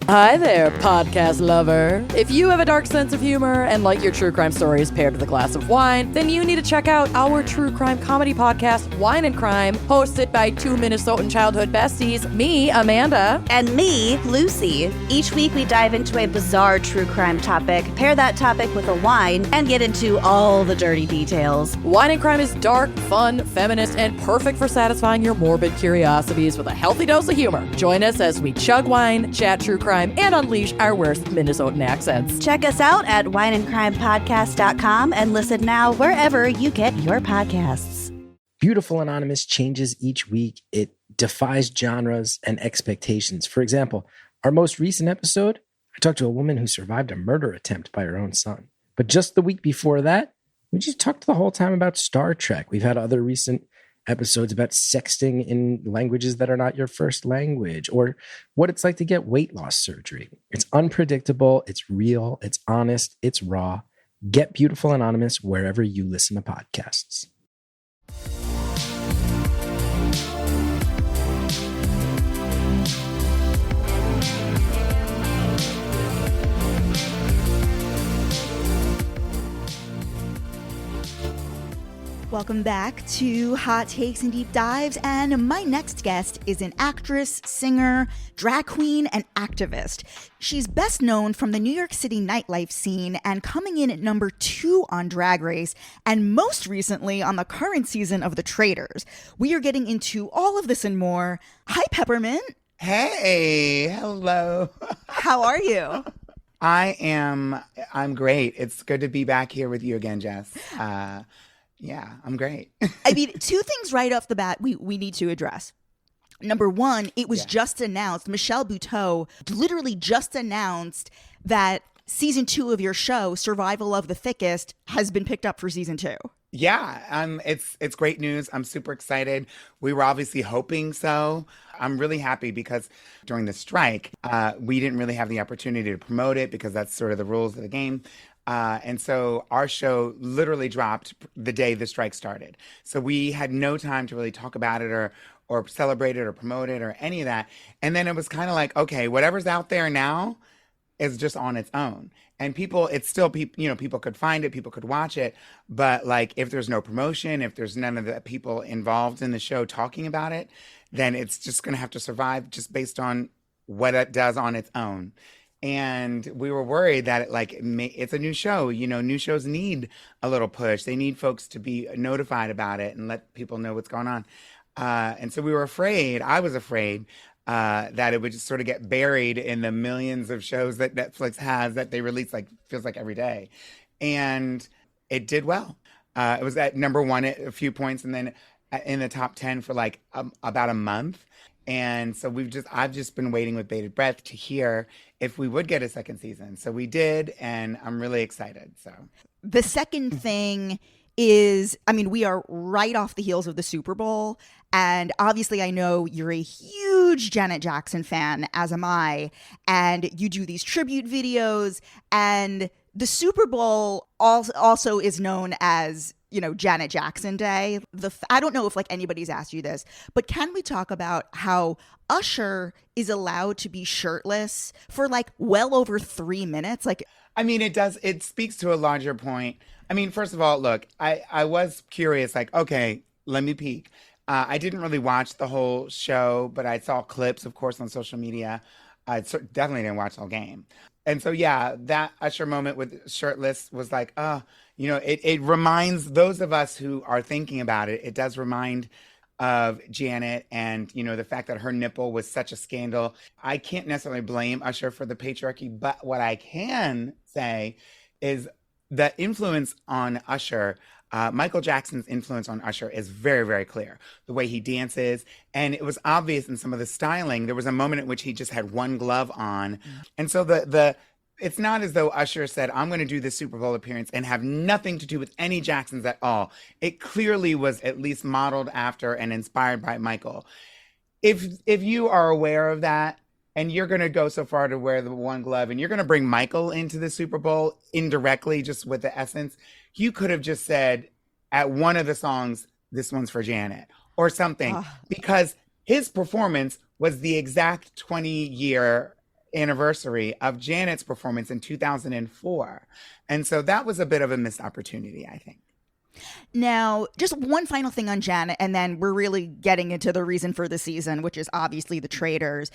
Hi there, podcast lover. If you have a dark sense of humor and like your true crime stories paired with a glass of wine, then you need to check out our true crime comedy podcast, Wine and Crime, hosted by two Minnesotan childhood besties, me, Amanda. And me, Lucy. Each week we dive into a bizarre true crime topic, pair that topic with a wine, and get into all the dirty details. Wine and Crime is dark, fun, feminist, and perfect for satisfying your morbid curiosities with a healthy dose of humor. Join us as we chug wine, chat true crime, and unleash our worst Minnesotan accents. Check us out at wineandcrimepodcast.com and listen now wherever you get your podcasts. Beautiful Anonymous changes each week. It defies genres and expectations. For example, our most recent episode, I talked to a woman who survived a murder attempt by her own son. But just the week before that, we just talked the whole time about Star Trek. We've had other recent episodes about sexting in languages that are not your first language, or what it's like to get weight loss surgery. It's unpredictable, it's real, it's honest, it's raw. Get Beautiful Anonymous wherever you listen to podcasts. Welcome back to Hot Takes and Deep Dives, and my next guest is an actress, singer, drag queen, and activist. She's best known from the New York City nightlife scene and coming in at number 2 on Drag Race, and most recently on the current season of The Traitors. We are getting into all of this and more. Hi, Peppermint. Hey, hello. How are you? I'm great. It's good to be back here with you again, Jess. Yeah, I'm great. I mean, two things right off the bat we need to address. Number one, it was just announced, Michelle Buteau literally just announced that season 2 of your show, Survival of the Thickest, has been picked up for season 2. Yeah, it's great news. I'm super excited. We were obviously hoping so. I'm really happy because during the strike, we didn't really have the opportunity to promote it because that's sort of the rules of the game. And so our show literally dropped the day the strike started. So we had no time to really talk about it or celebrate it or promote it or any of that. And then it was kind of like, okay, whatever's out there now is just on its own. And people could find it, people could watch it. But like, if there's no promotion, if there's none of the people involved in the show talking about it, then it's just going to have to survive just based on what it does on its own. And we were worried that it's a new show. You know, new shows need a little push. They need folks to be notified about it and let people know what's going on. And so we were afraid, I was afraid, that it would just sort of get buried in the millions of shows that Netflix has that they release feels like every day. And it did well. It was at number 1 at a few points and then in the top 10 for about a month. And so I've just been waiting with bated breath to hear if we would get a second season. So we did, and I'm really excited. So the second thing is, I mean, we are right off the heels of the Super Bowl. And obviously, I know you're a huge Janet Jackson fan, as am I. And you do these tribute videos. And the Super Bowl also is known as, you know, Janet Jackson Day. I don't know if anybody's asked you this, but can we talk about how Usher is allowed to be shirtless for well over 3 minutes? I mean, it speaks to a larger point. I mean, first of all, look, I was curious, okay, let me peek. I didn't really watch the whole show, but I saw clips, of course, on social media. I definitely didn't watch the whole game. And so, yeah, that Usher moment with shirtless was it reminds those of us who are thinking about it, it does remind of Janet and, the fact that her nipple was such a scandal. I can't necessarily blame Usher for the patriarchy, but what I can say is the influence on Usher, Michael Jackson's influence on Usher is very, very clear. The way he dances, and it was obvious in some of the styling. There was a moment in which he just had one glove on. And so it's not as though Usher said, I'm going to do this Super Bowl appearance and have nothing to do with any Jacksons at all. It clearly was at least modeled after and inspired by Michael. If you are aware of that, and you're going to go so far to wear the one glove, and you're going to bring Michael into the Super Bowl indirectly, just with the essence, you could have just said at one of the songs, this one's for Janet, or something, because his performance was the exact 20-year anniversary of Janet's performance in 2004. And so that was a bit of a missed opportunity, I think. Now, just one final thing on Janet, and then we're really getting into the reason for the season, which is obviously the Traitors.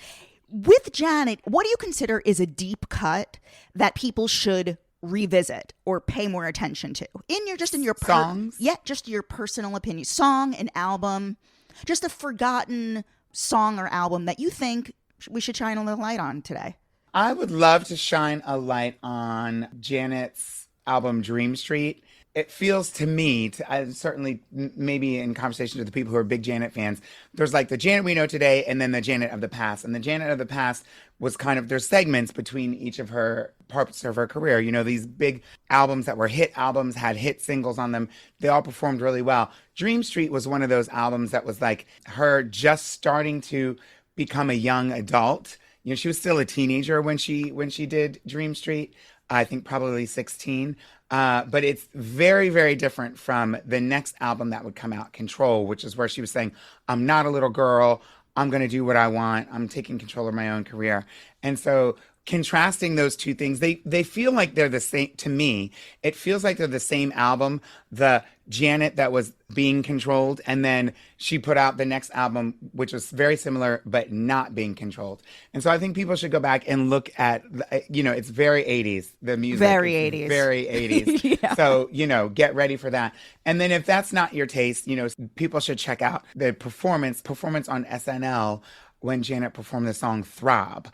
With Janet, what do you consider is a deep cut that people should revisit or pay more attention to in your songs? Just your personal opinion. Song, an album, just a forgotten song or album that you think we should shine a little light on today. I would love to shine a light on Janet's album Dream Street. It feels to me, certainly maybe in conversation with the people who are big Janet fans, there's like the Janet we know today and then the Janet of the past. And the Janet of the past was kind of, there's segments between each of her parts of her career. You know, these big albums that were hit albums, had hit singles on them. They all performed really well. Dream Street was one of those albums that was like her just starting to become a young adult. You know, she was still a teenager when she did Dream Street. I think probably 16. But it's very, very different from the next album that would come out, Control, which is where she was saying, I'm not a little girl. I'm going to do what I want. I'm taking control of my own career. And so contrasting those two things, they feel like they're the same. To me, it feels like they're the same album. The Janet that was being controlled, and then she put out the next album, which was very similar, but not being controlled. And so I think people should go back and look at, you know, it's very 80s, the music. Very 80s. Very 80s. Yeah. So, you know, get ready for that. And then if that's not your taste, you know, people should check out the performance on SNL when Janet performed the song Throb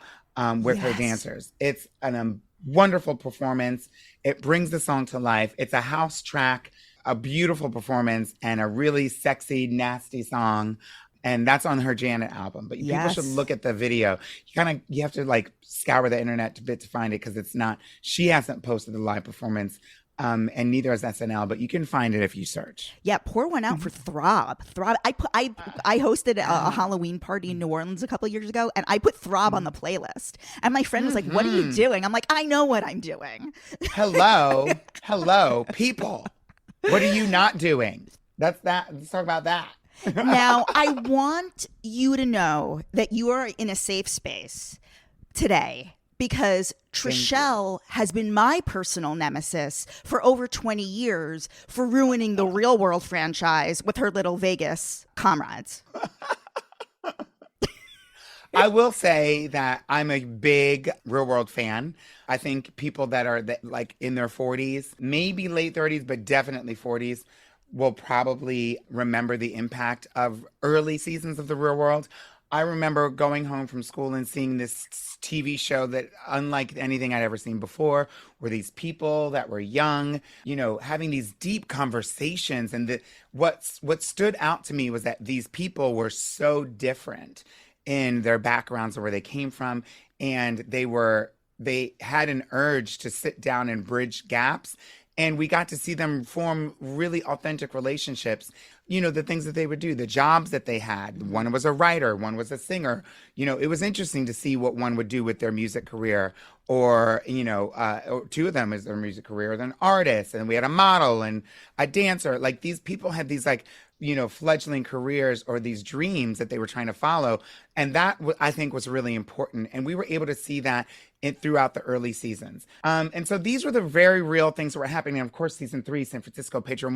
with her dancers. It's a wonderful performance. It brings the song to life. It's a house track, a beautiful performance, and a really sexy, nasty song. And that's on her Janet album. But people should look at the video. You have to like scour the internet a bit to find it, because it's not, she hasn't posted the live performance. And neither has SNL, but you can find it if you search. Yeah, pour one out for Throb. Throb. I hosted a Halloween party in New Orleans a couple of years ago, and I put Throb on the playlist. And my friend was like, "What are you doing?" I'm like, "I know what I'm doing." Hello, people. What are you not doing? That's that. Let's talk about that. Now, I want you to know that you are in a safe space today, because Trishelle has been my personal nemesis for over 20 years for ruining the Real World franchise with her little Vegas comrades. I will say that I'm a big Real World fan. I think people that are like in their 40s, maybe late 30s, but definitely 40s, will probably remember the impact of early seasons of the Real World. I remember going home from school and seeing this TV show that, unlike anything I'd ever seen before, were these people that were young, you know, having these deep conversations. And what stood out to me was that these people were so different in their backgrounds or where they came from. And they had an urge to sit down and bridge gaps. And we got to see them form really authentic relationships. You know, the things that they would do, the jobs that they had. One was a writer, one was a singer. You know, it was interesting to see what one would do with their music career. Or, you know, or two of them is their music career, an artist. And we had a model and a dancer. Like, these people had these, like, you know, fledgling careers or these dreams that they were trying to follow. And that, I think, was really important. And we were able to see that throughout the early seasons. And so these were the very real things that were happening. And of course, season 3, San Francisco, Pedro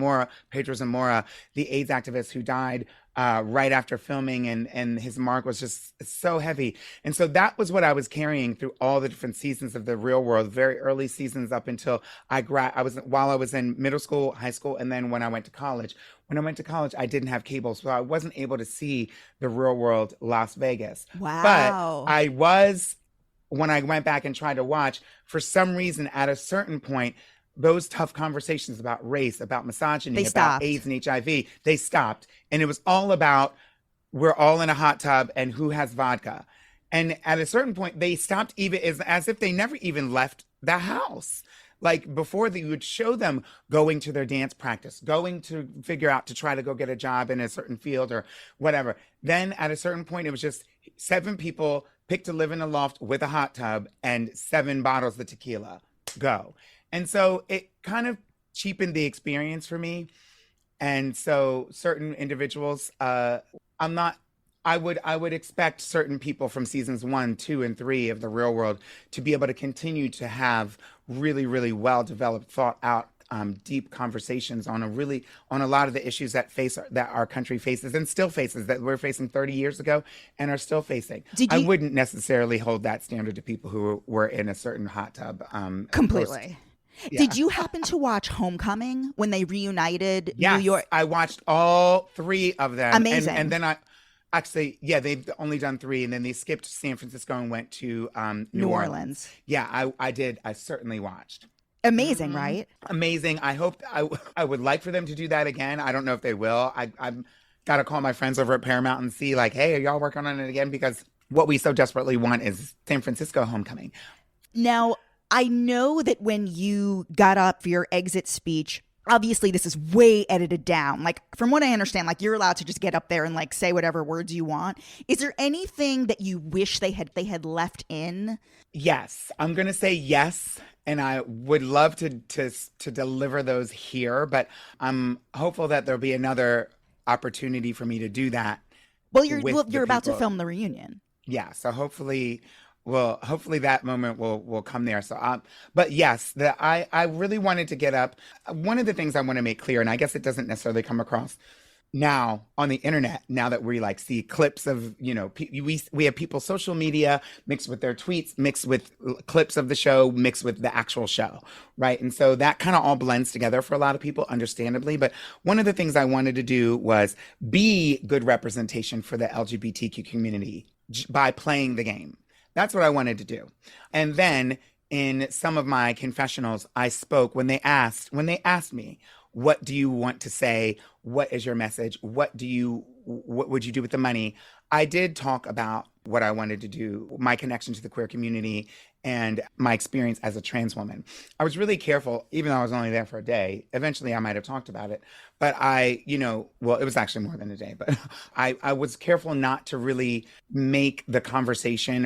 Zamora, the AIDS activist who died right after filming, and his mark was just so heavy. And so that was what I was carrying through all the different seasons of the Real World, very early seasons up until while I was in middle school, high school, and then when I went to college. When I went to college, I didn't have cable, so I wasn't able to see the Real World Las Vegas. Wow. But I was, when I went back and tried to watch, for some reason, at a certain point, those tough conversations about race, about misogyny, about AIDS and HIV, they stopped. And it was all about, we're all in a hot tub and who has vodka. And at a certain point, they stopped, even as if they never even left the house. Like, before, you would show them going to their dance practice, going to figure out to try to go get a job in a certain field or whatever. Then at a certain point, it was just 7 people picked to live in a loft with a hot tub and 7 bottles of tequila. Go. And so it kind of cheapened the experience for me. And so certain individuals, I'm not I would expect certain people from seasons 1, 2, and 3 of The Real World to be able to continue to have really, really well developed, thought out, deep conversations on a lot of the issues that our country faces and still faces, that we're facing 30 years ago and are still facing. I wouldn't necessarily hold that standard to people who were in a certain hot tub. Completely. Yeah. Did you happen to watch Homecoming when they reunited Yes, New York? I watched all 3 of them. Amazing. And then they've only done 3, and then they skipped San Francisco and went to New Orleans. Yeah, I did. I certainly watched. Amazing, right? Amazing. I would like for them to do that again. I don't know if they will. I've got to call my friends over at Paramount and see, like, hey, are y'all working on it again? Because what we so desperately want is San Francisco Homecoming. Now, I know that when you got up for your exit speech, obviously this is way edited down. Like, from what I understand, like, you're allowed to just get up there and like say whatever words you want. Is there anything that you wish they had left in? Yes, I'm gonna say yes, and I would love to deliver those here, but I'm hopeful that there'll be another opportunity for me to do that. Well, you're about to film the reunion. Yeah, so hopefully that moment will come there. So, but yes, I really wanted to get up. One of the things I want to make clear, and I guess it doesn't necessarily come across now on the internet, now that we like see clips of, we have people's social media mixed with their tweets, mixed with clips of the show, mixed with the actual show, right? And so that kind of all blends together for a lot of people, understandably. But one of the things I wanted to do was be good representation for the LGBTQ community by playing the game. That's what I wanted to do. And then in some of my confessionals, I spoke when they asked me, what do you want to say? What is your message? What would you do with the money? I did talk about what I wanted to do, my connection to the queer community, and my experience as a trans woman. I was really careful, even though I was only there for a day. Eventually, I might have talked about it. But it was actually more than a day. But I was careful not to really make the conversation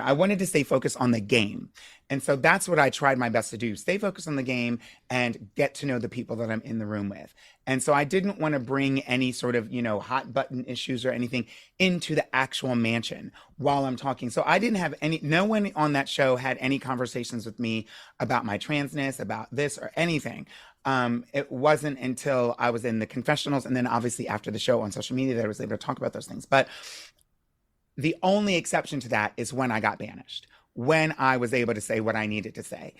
I wanted to stay focused on the game. And so that's what I tried my best to do. Stay focused on the game and get to know the people that I'm in the room with. And so I didn't want to bring any sort of, hot button issues or anything into the actual mansion while I'm talking. So I didn't have no one on that show had any conversations with me about my transness, about this or anything. It wasn't until I was in the confessionals and then obviously after the show on social media that I was able to talk about those things. But the only exception to that is when I got banished, when I was able to say what I needed to say.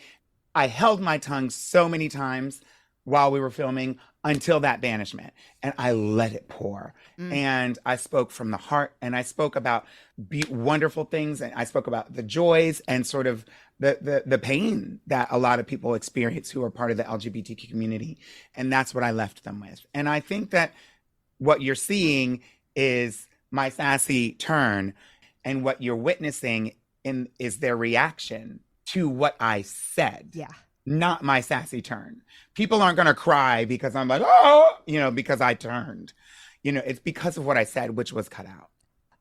I held my tongue so many times while we were filming until that banishment, and I let it pour. And I spoke from the heart, and I spoke about wonderful things, and I spoke about the joys and sort of the pain that a lot of people experience who are part of the LGBTQ community. And that's what I left them with. And I think that what you're seeing is my sassy turn, and what you're witnessing is their reaction to what I said. Yeah. Not my sassy turn. People aren't going to cry because I'm like, oh, because I turned. It's because of what I said, which was cut out.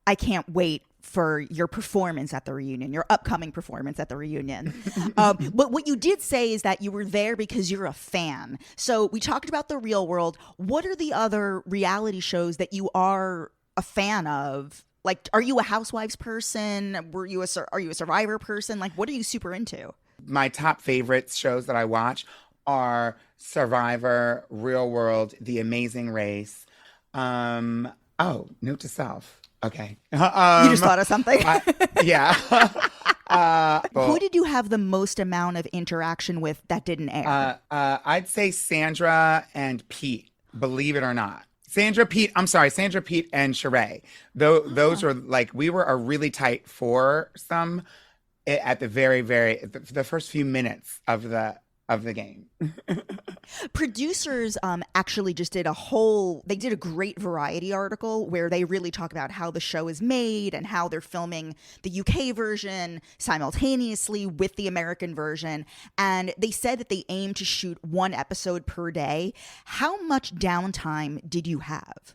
I can't wait for your performance at the reunion, your upcoming performance at the reunion. But what you did say is that you were there because you're a fan. So we talked about The Real World. What are the other reality shows that you are a fan of? Like, are you a Housewives person? Are you a Survivor person? Like, what are you super into? My top favorite shows that I watch are Survivor, Real World, The Amazing Race. Note to self. Okay. You just thought of something? Yeah. Who did you have the most amount of interaction with that didn't air? I'd say Sandra and Pete, believe it or not. Sandra, Pete, and Sheree. Those were we were a really tight foursome at the the first few minutes of the game. Producers actually just did a great Variety article where they really talk about how the show is made and how they're filming the UK version simultaneously with the American version. And they said that they aim to shoot one episode per day. How much downtime did you have?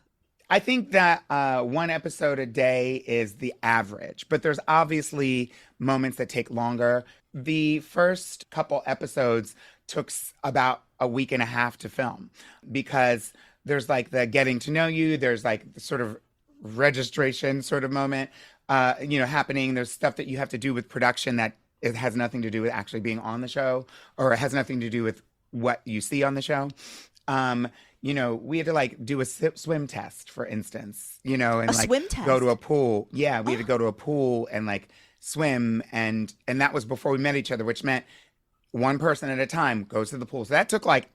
I think that one episode a day is the average, but there's obviously moments that take longer. The first couple episodes took about a week and a half to film because there's the getting to know you. There's sort of registration sort of moment, happening. There's stuff that you have to do with production that it has nothing to do with actually being on the show, or it has nothing to do with what you see on the show. We had to like do a swim test, for instance, and A like swim test? go to a pool. Yeah, we had to go to a pool and like swim, and that was before we met each other, which meant one person at a time goes to the pool. So that took like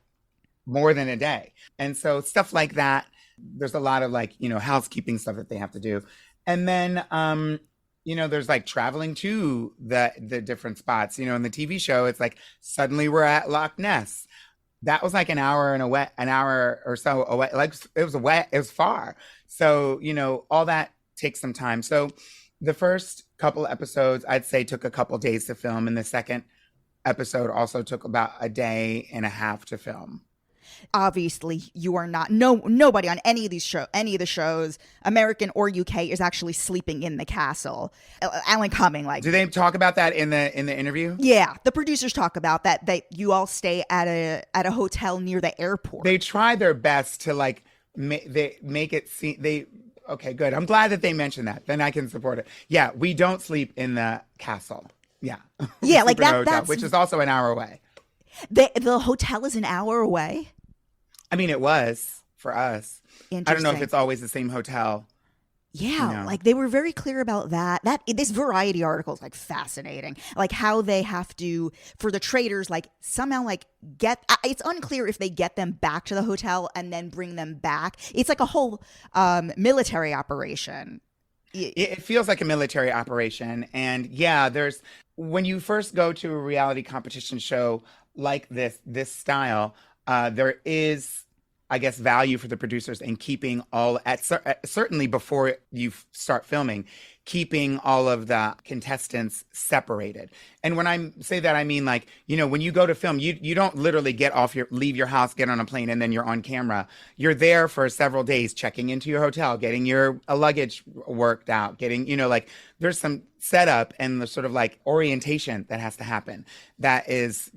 more than a day. And so stuff like that, there's a lot of like, housekeeping stuff that they have to do. And then, there's like traveling to the different spots, in the TV show, it's like suddenly we're at Loch Ness. That was like an hour or so away. Like it was far. So, all that takes some time. So the first couple episodes, I'd say took a couple days to film. And the second episode also took about a day and a half to film. Obviously, you are not. Nobody on any of the shows, American or UK, is actually sleeping in the castle. Alan Cumming, like. Do they talk about that in the interview? Yeah, the producers talk about that. You all stay at a hotel near the airport. They try their best to like they make it seem they. Okay, good. I'm glad that they mentioned that. Then I can support it. Yeah, we don't sleep in the castle. Yeah. Yeah, like that. Hotel, which is also an hour away. The hotel is an hour away. I mean, it was for us. I don't know if it's always the same hotel. Yeah, like they were very clear about that. This Variety article is like fascinating. Like how they have to, for the traitors, like somehow like it's unclear if they get them back to the hotel and then bring them back. It's like a whole military operation. It feels like a military operation. And yeah, when you first go to a reality competition show like this style, there is, I guess, value for the producers in keeping certainly before you start filming, keeping all of the contestants separated. And when I say that, I mean like, when you go to film, you don't literally leave your house, get on a plane, and then you're on camera. You're there for several days, checking into your hotel, getting your luggage worked out, getting, there's some setup and the sort of like orientation that has to happen that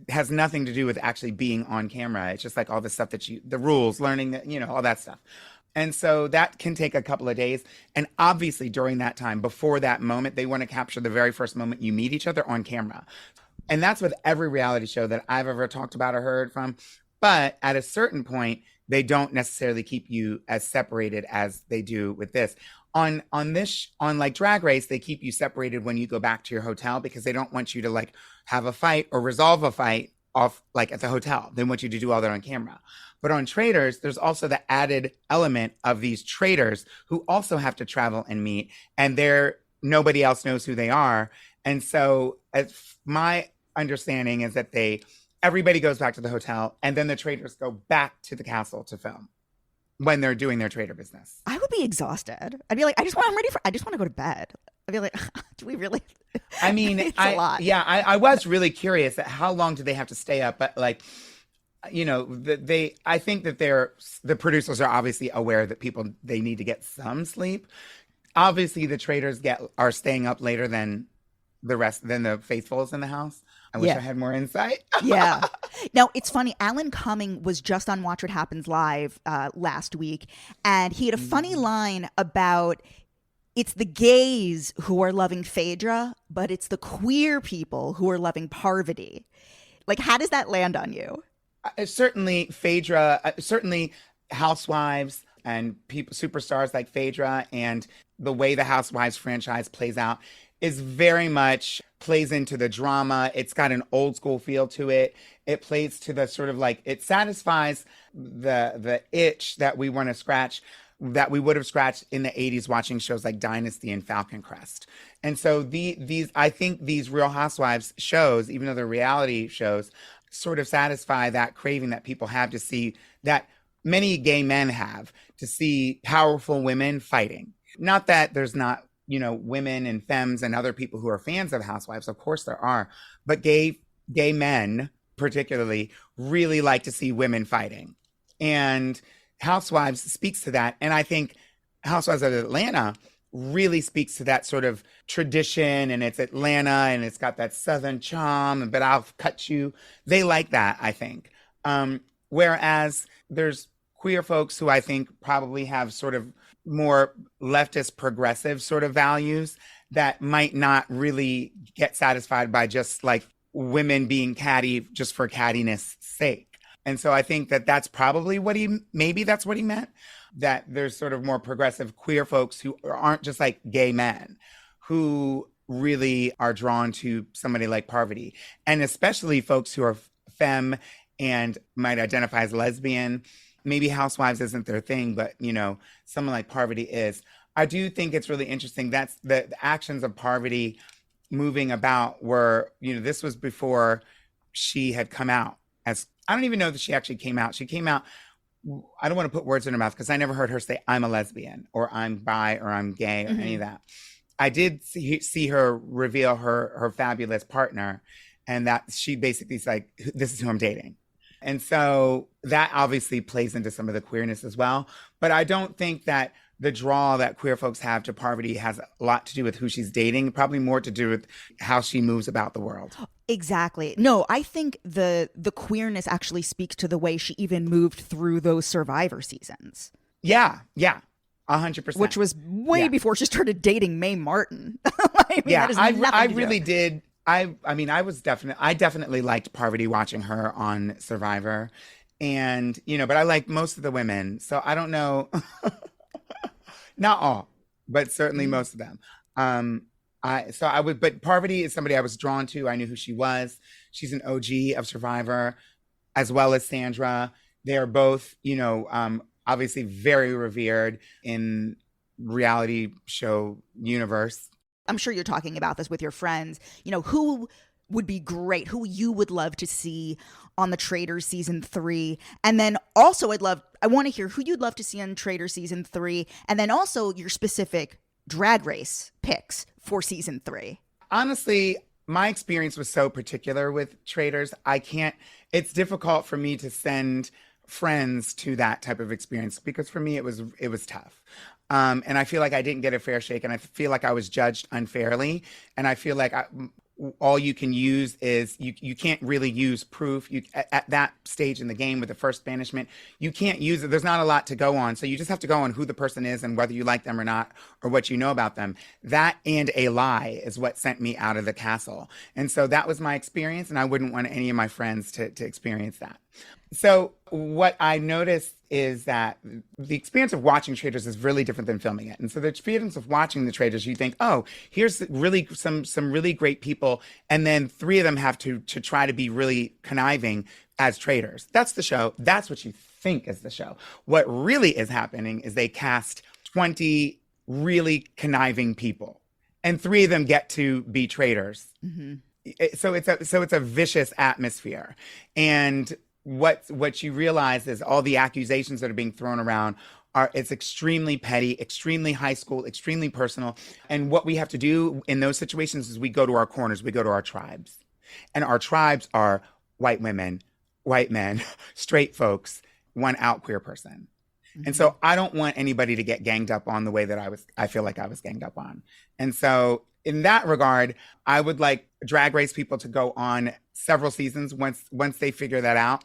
has nothing to do with actually being on camera. It's just like all the stuff the rules, learning that, all that stuff. And so that can take a couple of days. And obviously during that time, before that moment, they want to capture the very first moment you meet each other on camera. And that's with every reality show that I've ever talked about or heard from. But at a certain point, they don't necessarily keep you as separated as they do with this. On like Drag Race, they keep you separated when you go back to your hotel because they don't want you to like have a fight or resolve a fight off like at the hotel. They want you to do all that on camera. But on Traitors, there's also the added element of these traitors who also have to travel and meet, and nobody else knows who they are. And so as my understanding is that everybody goes back to the hotel, and then the traitors go back to the castle to film when they're doing their traitor business. I would be exhausted. I'd be like, I just want to go to bed. I'd be like, do we really? I mean, it's a lot. Yeah, I was really curious at how long do they have to stay up, but like, I think that the producers are obviously aware that they need to get some sleep. Obviously, the traitors are staying up later than the faithfuls in the house. I wish I had more insight. Yeah. Now, it's funny. Alan Cumming was just on Watch What Happens Live last week, and he had a funny line about it's the gays who are loving Phaedra, but it's the queer people who are loving Parvati. Like, how does that land on you? Certainly Phaedra, certainly housewives and superstars like Phaedra, and the way the Housewives franchise plays out is very much plays into the drama. It's got an old school feel to it. It plays to the sort of like, it satisfies the itch that we want to scratch, that we would have scratched in the 80s watching shows like Dynasty and Falcon Crest. And so I think these Real Housewives shows, even though they're reality shows, sort of satisfy that craving that people have to see, that many gay men have, to see powerful women fighting. Not that there's not, women and femmes and other people who are fans of Housewives. Of course there are. But gay men particularly really like to see women fighting. And Housewives speaks to that. And I think Housewives of Atlanta really speaks to that sort of tradition, and it's Atlanta and it's got that Southern charm, but I'll cut you. They like that, I think. Whereas there's queer folks who I think probably have sort of more leftist progressive sort of values that might not really get satisfied by just like women being catty just for cattiness sake. And so I think that that's probably maybe that's what he meant, that there's sort of more progressive queer folks who aren't just like gay men who really are drawn to somebody like Parvati, and especially folks who are femme and might identify as lesbian. Maybe housewives isn't their thing, but someone like Parvati is. I do think it's really interesting. That's the actions of Parvati moving about were, this was before she had come out as, I don't even know that she actually came out. She came out, I don't want to put words in her mouth because I never heard her say, I'm a lesbian or I'm bi or I'm gay or any of that. I did see her reveal her fabulous partner, and that she basically is like, this is who I'm dating. And so that obviously plays into some of the queerness as well. But I don't think that the draw that queer folks have to Parvati has a lot to do with who she's dating, probably more to do with how she moves about the world. Exactly. No, I think the queerness actually speaks to the way she even moved through those Survivor seasons. Yeah. 100%. Which was way before she started dating Mae Martin. I really did. I definitely liked Parvati watching her on Survivor, and but I like most of the women, so I don't know, not all, but certainly most of them. But Parvati is somebody I was drawn to. I knew who she was. She's an OG of Survivor, as well as Sandra. They are both, obviously very revered in reality show universe. I'm sure you're talking about this with your friends. Who would be great, who you would love to see on the Traitors season 3. And then also I want to hear who you'd love to see on Traitors season 3. And then also your specific Drag Race picks for season 3. Honestly, my experience was so particular with Traitors. It's difficult for me to send friends to that type of experience because for me it was tough. And I feel like I didn't get a fair shake, and I feel like I was judged unfairly. And I feel like all you can use is you can't really use proof. At that stage in the game with the first banishment, you can't use it. There's not a lot to go on. So you just have to go on who the person is and whether you like them or not, or what you know about them. That and a lie is what sent me out of the castle. And so that was my experience, and I wouldn't want any of my friends to experience that. So what I noticed is that the experience of watching Traitors is really different than filming it. And so the experience of watching the Traitors, you think, oh, here's really some really great people. And then 3 of them have to try to be really conniving as traitors. That's the show. That's what you think is the show. What really is happening is they cast 20 really conniving people, and 3 of them get to be traitors. Mm-hmm. So it's a vicious atmosphere. And what you realize is all the accusations that are being thrown around it's extremely petty, extremely high school, extremely personal. And what we have to do in those situations is we go to our corners, we go to our tribes. And our tribes are white women, white men, straight folks, one out queer person. Mm-hmm. And so I don't want anybody to get ganged up on the way that I feel like I was ganged up on. And so in that regard, I would like Drag Race people to go on several seasons once they figure that out.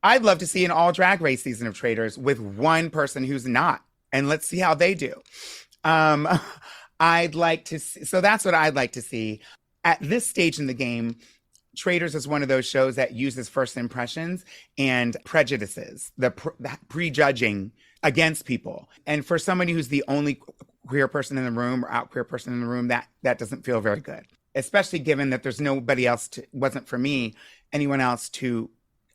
I'd love to see an all Drag Race season of Traitors with one person who's not, and let's see how they do. I'd like to see, so that's what I'd like to see. At this stage in the game, Traitors is one of those shows that uses first impressions and prejudices, the prejudging against people. And for somebody who's the only queer person in the room or out queer person in the room, that doesn't feel very good. Especially given that there's nobody else wasn't for me, anyone else to,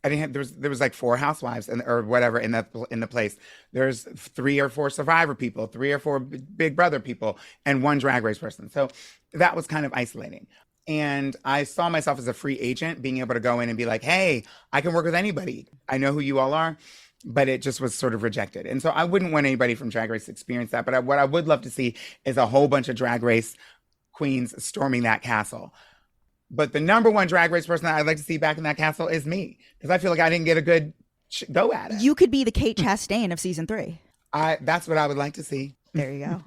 I didn't have, there was like 4 housewives or whatever in the place. There's 3 or 4 Survivor people, 3 or 4 Big Brother people, and 1 Drag Race person. So that was kind of isolating. And I saw myself as a free agent, being able to go in and be like, hey, I can work with anybody. I know who you all are. But it just was sort of rejected. And so I wouldn't want anybody from Drag Race to experience that. But what I would love to see is a whole bunch of Drag Race queens storming that castle. But the number one Drag Race person that I'd like to see back in that castle is me. Because I feel like I didn't get a good go at it. You could be the Kate Chastain of season 3. That's what I would like to see. There you go.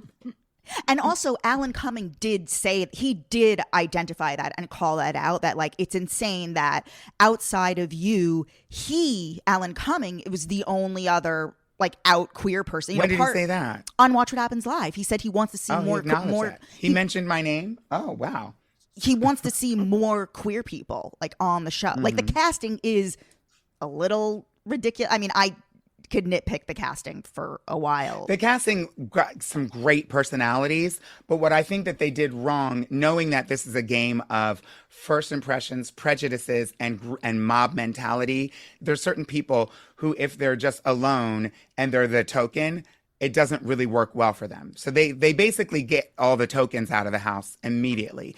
And also, Alan Cumming did say, he did identify that and call that out, that like, it's insane that outside of you, Alan Cumming, it was the only other like out queer person. When did he say that? On Watch What Happens Live. He said he wants to see more. He mentioned my name. Oh, wow. He wants to see more queer people like on the show. Like the casting is a little ridiculous. I mean, I could nitpick the casting for a while. The casting got some great personalities, but what I think that they did wrong, knowing that this is a game of first impressions, prejudices, and mob mentality, there's certain people who, if they're just alone and they're the token, it doesn't really work well for them. So they basically get all the tokens out of the house immediately.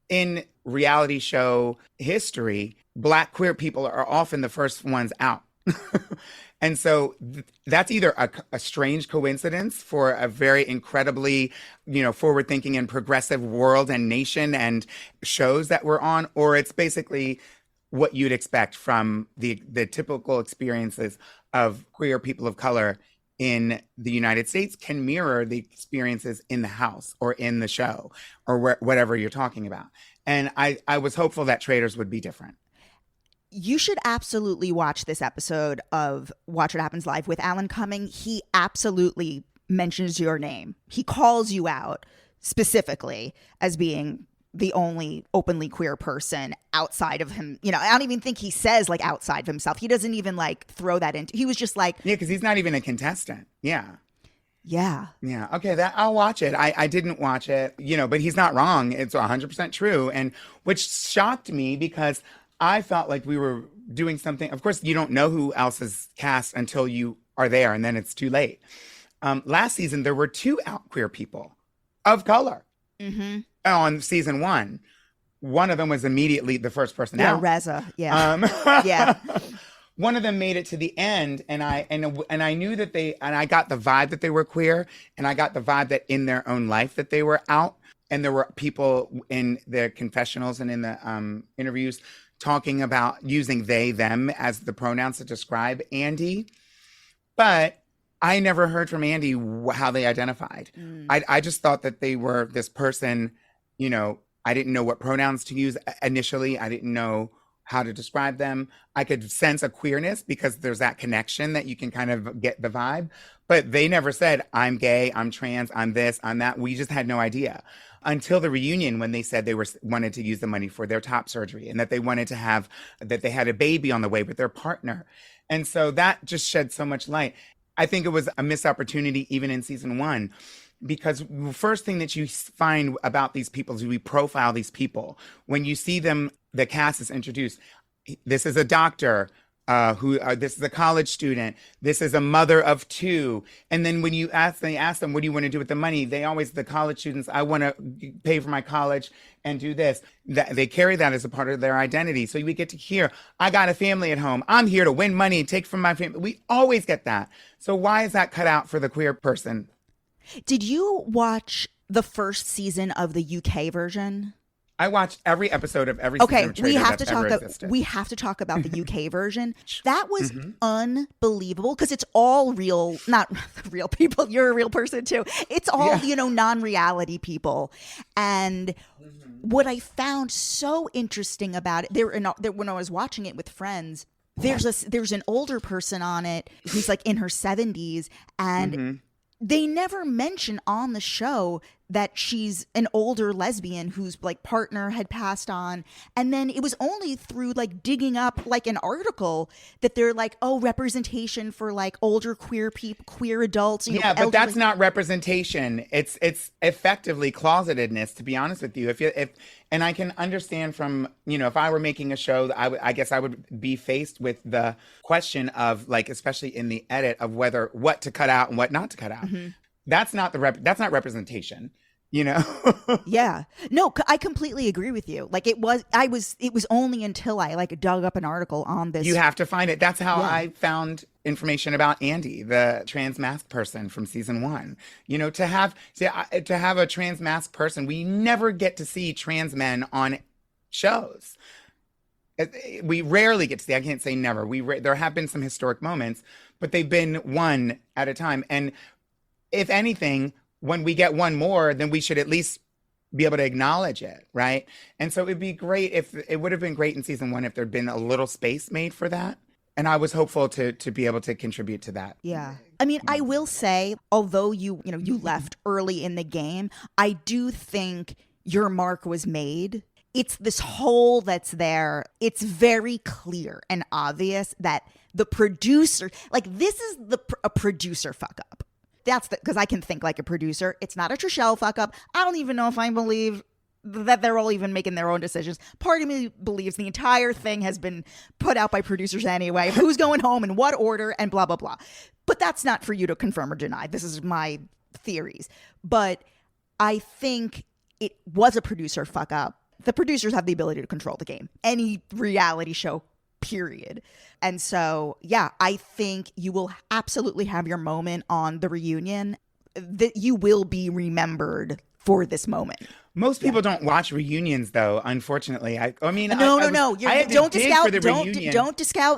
In reality show history, Black queer people are often the first ones out. And so that's either a strange coincidence for a very incredibly, forward-thinking and progressive world and nation and shows that we're on, or it's basically what you'd expect from the typical experiences of queer people of color in the United States can mirror the experiences in the house or in the show or whatever you're talking about. And I was hopeful that Traitors would be different. You should absolutely watch this episode of Watch What Happens Live with Alan Cumming. He absolutely mentions your name. He calls you out specifically as being the only openly queer person outside of him. I don't even think he says like outside of himself. He doesn't even like throw that into. He was just like, yeah, because he's not even a contestant. Yeah. Yeah. Yeah. Okay. I'll watch it. I didn't watch it, but he's not wrong. It's 100% true. And which shocked me because I felt like we were doing something. Of course, you don't know who else is cast until you are there, and then it's too late. Last season, there were 2 out queer people of color on season 1. One of them was immediately the first person out. Yeah, Reza. Yeah. Yeah. One of them made it to the end, and I knew that I got the vibe that they were queer, and I got the vibe that in their own life that they were out. And there were people in the confessionals and in the interviews talking about using they, them as the pronouns to describe Andy. But I never heard from Andy how they identified. I just thought that they were this person, I didn't know what pronouns to use initially. I didn't know how to describe them. I could sense a queerness because there's that connection that you can kind of get the vibe. But they never said, I'm gay, I'm trans, I'm this, I'm that. We just had no idea. Until the reunion, when they said they wanted to use the money for their top surgery and that they wanted to that they had a baby on the way with their partner. And so that just shed so much light. I think it was a missed opportunity even in season 1, because the first thing that you find about these people is we profile these people. When you see them, the cast is introduced. This is a doctor. This is a college student. This is a mother of 2. And then when they ask them, what do you want to do with the money? The college students, I want to pay for my college and do this. They carry that as a part of their identity. So we get to hear, I got a family at home. I'm here to win money and take from my family. We always get that. So why is that cut out for the queer person? Did you watch the first season of the UK version? I watched every episode of every season of Traitors we have to talk about the UK version. That was unbelievable because it's all real, not real people. You're a real person too. It's all, non-reality people. And what I found so interesting about it, when I was watching it with friends, there's an older person on it who's like in her 70s, and they never mention on the show that she's an older lesbian whose like partner had passed on. And then it was only through like digging up like an article that they're like, oh, representation for like older queer people, queer adults. Yeah, but that's not representation. It's effectively closetedness, to be honest with you. And I can understand from, if I were making a show, I guess I would be faced with the question of like, especially in the edit, of what to cut out and what not to cut out. That's not that's not representation, Yeah. No, I completely agree with you. Like it was only until I like dug up an article on this. You have to find it. That's how I found information about Andy, the trans masked person from season 1. To have a trans masked person, we never get to see trans men on shows. We rarely get to see. I can't say never. There have been some historic moments, but they've been one at a time. And if anything, when we get one more, then we should at least be able to acknowledge it, right? And so it would have been great in season 1 if there'd been a little space made for that. And I was hopeful to be able to contribute to that. Yeah. I mean, I will say, although you left early in the game, I do think your mark was made. It's this hole that's there. It's very clear and obvious that the producer, like, this is a producer fuck up. That's because I can think like a producer. It's not a Trishelle fuck up. I don't even know if I believe that they're all even making their own decisions. Part of me believes the entire thing has been put out by producers anyway. Who's going home in what order and blah, blah, blah. But that's not for you to confirm or deny. This is my theories. But I think it was a producer fuck up. The producers have the ability to control the game. Any reality show, period. And so, yeah, I think you will absolutely have your moment on the reunion, that you will be remembered for this moment. Most people don't watch reunions, though. Unfortunately, I mean, no. Don't discount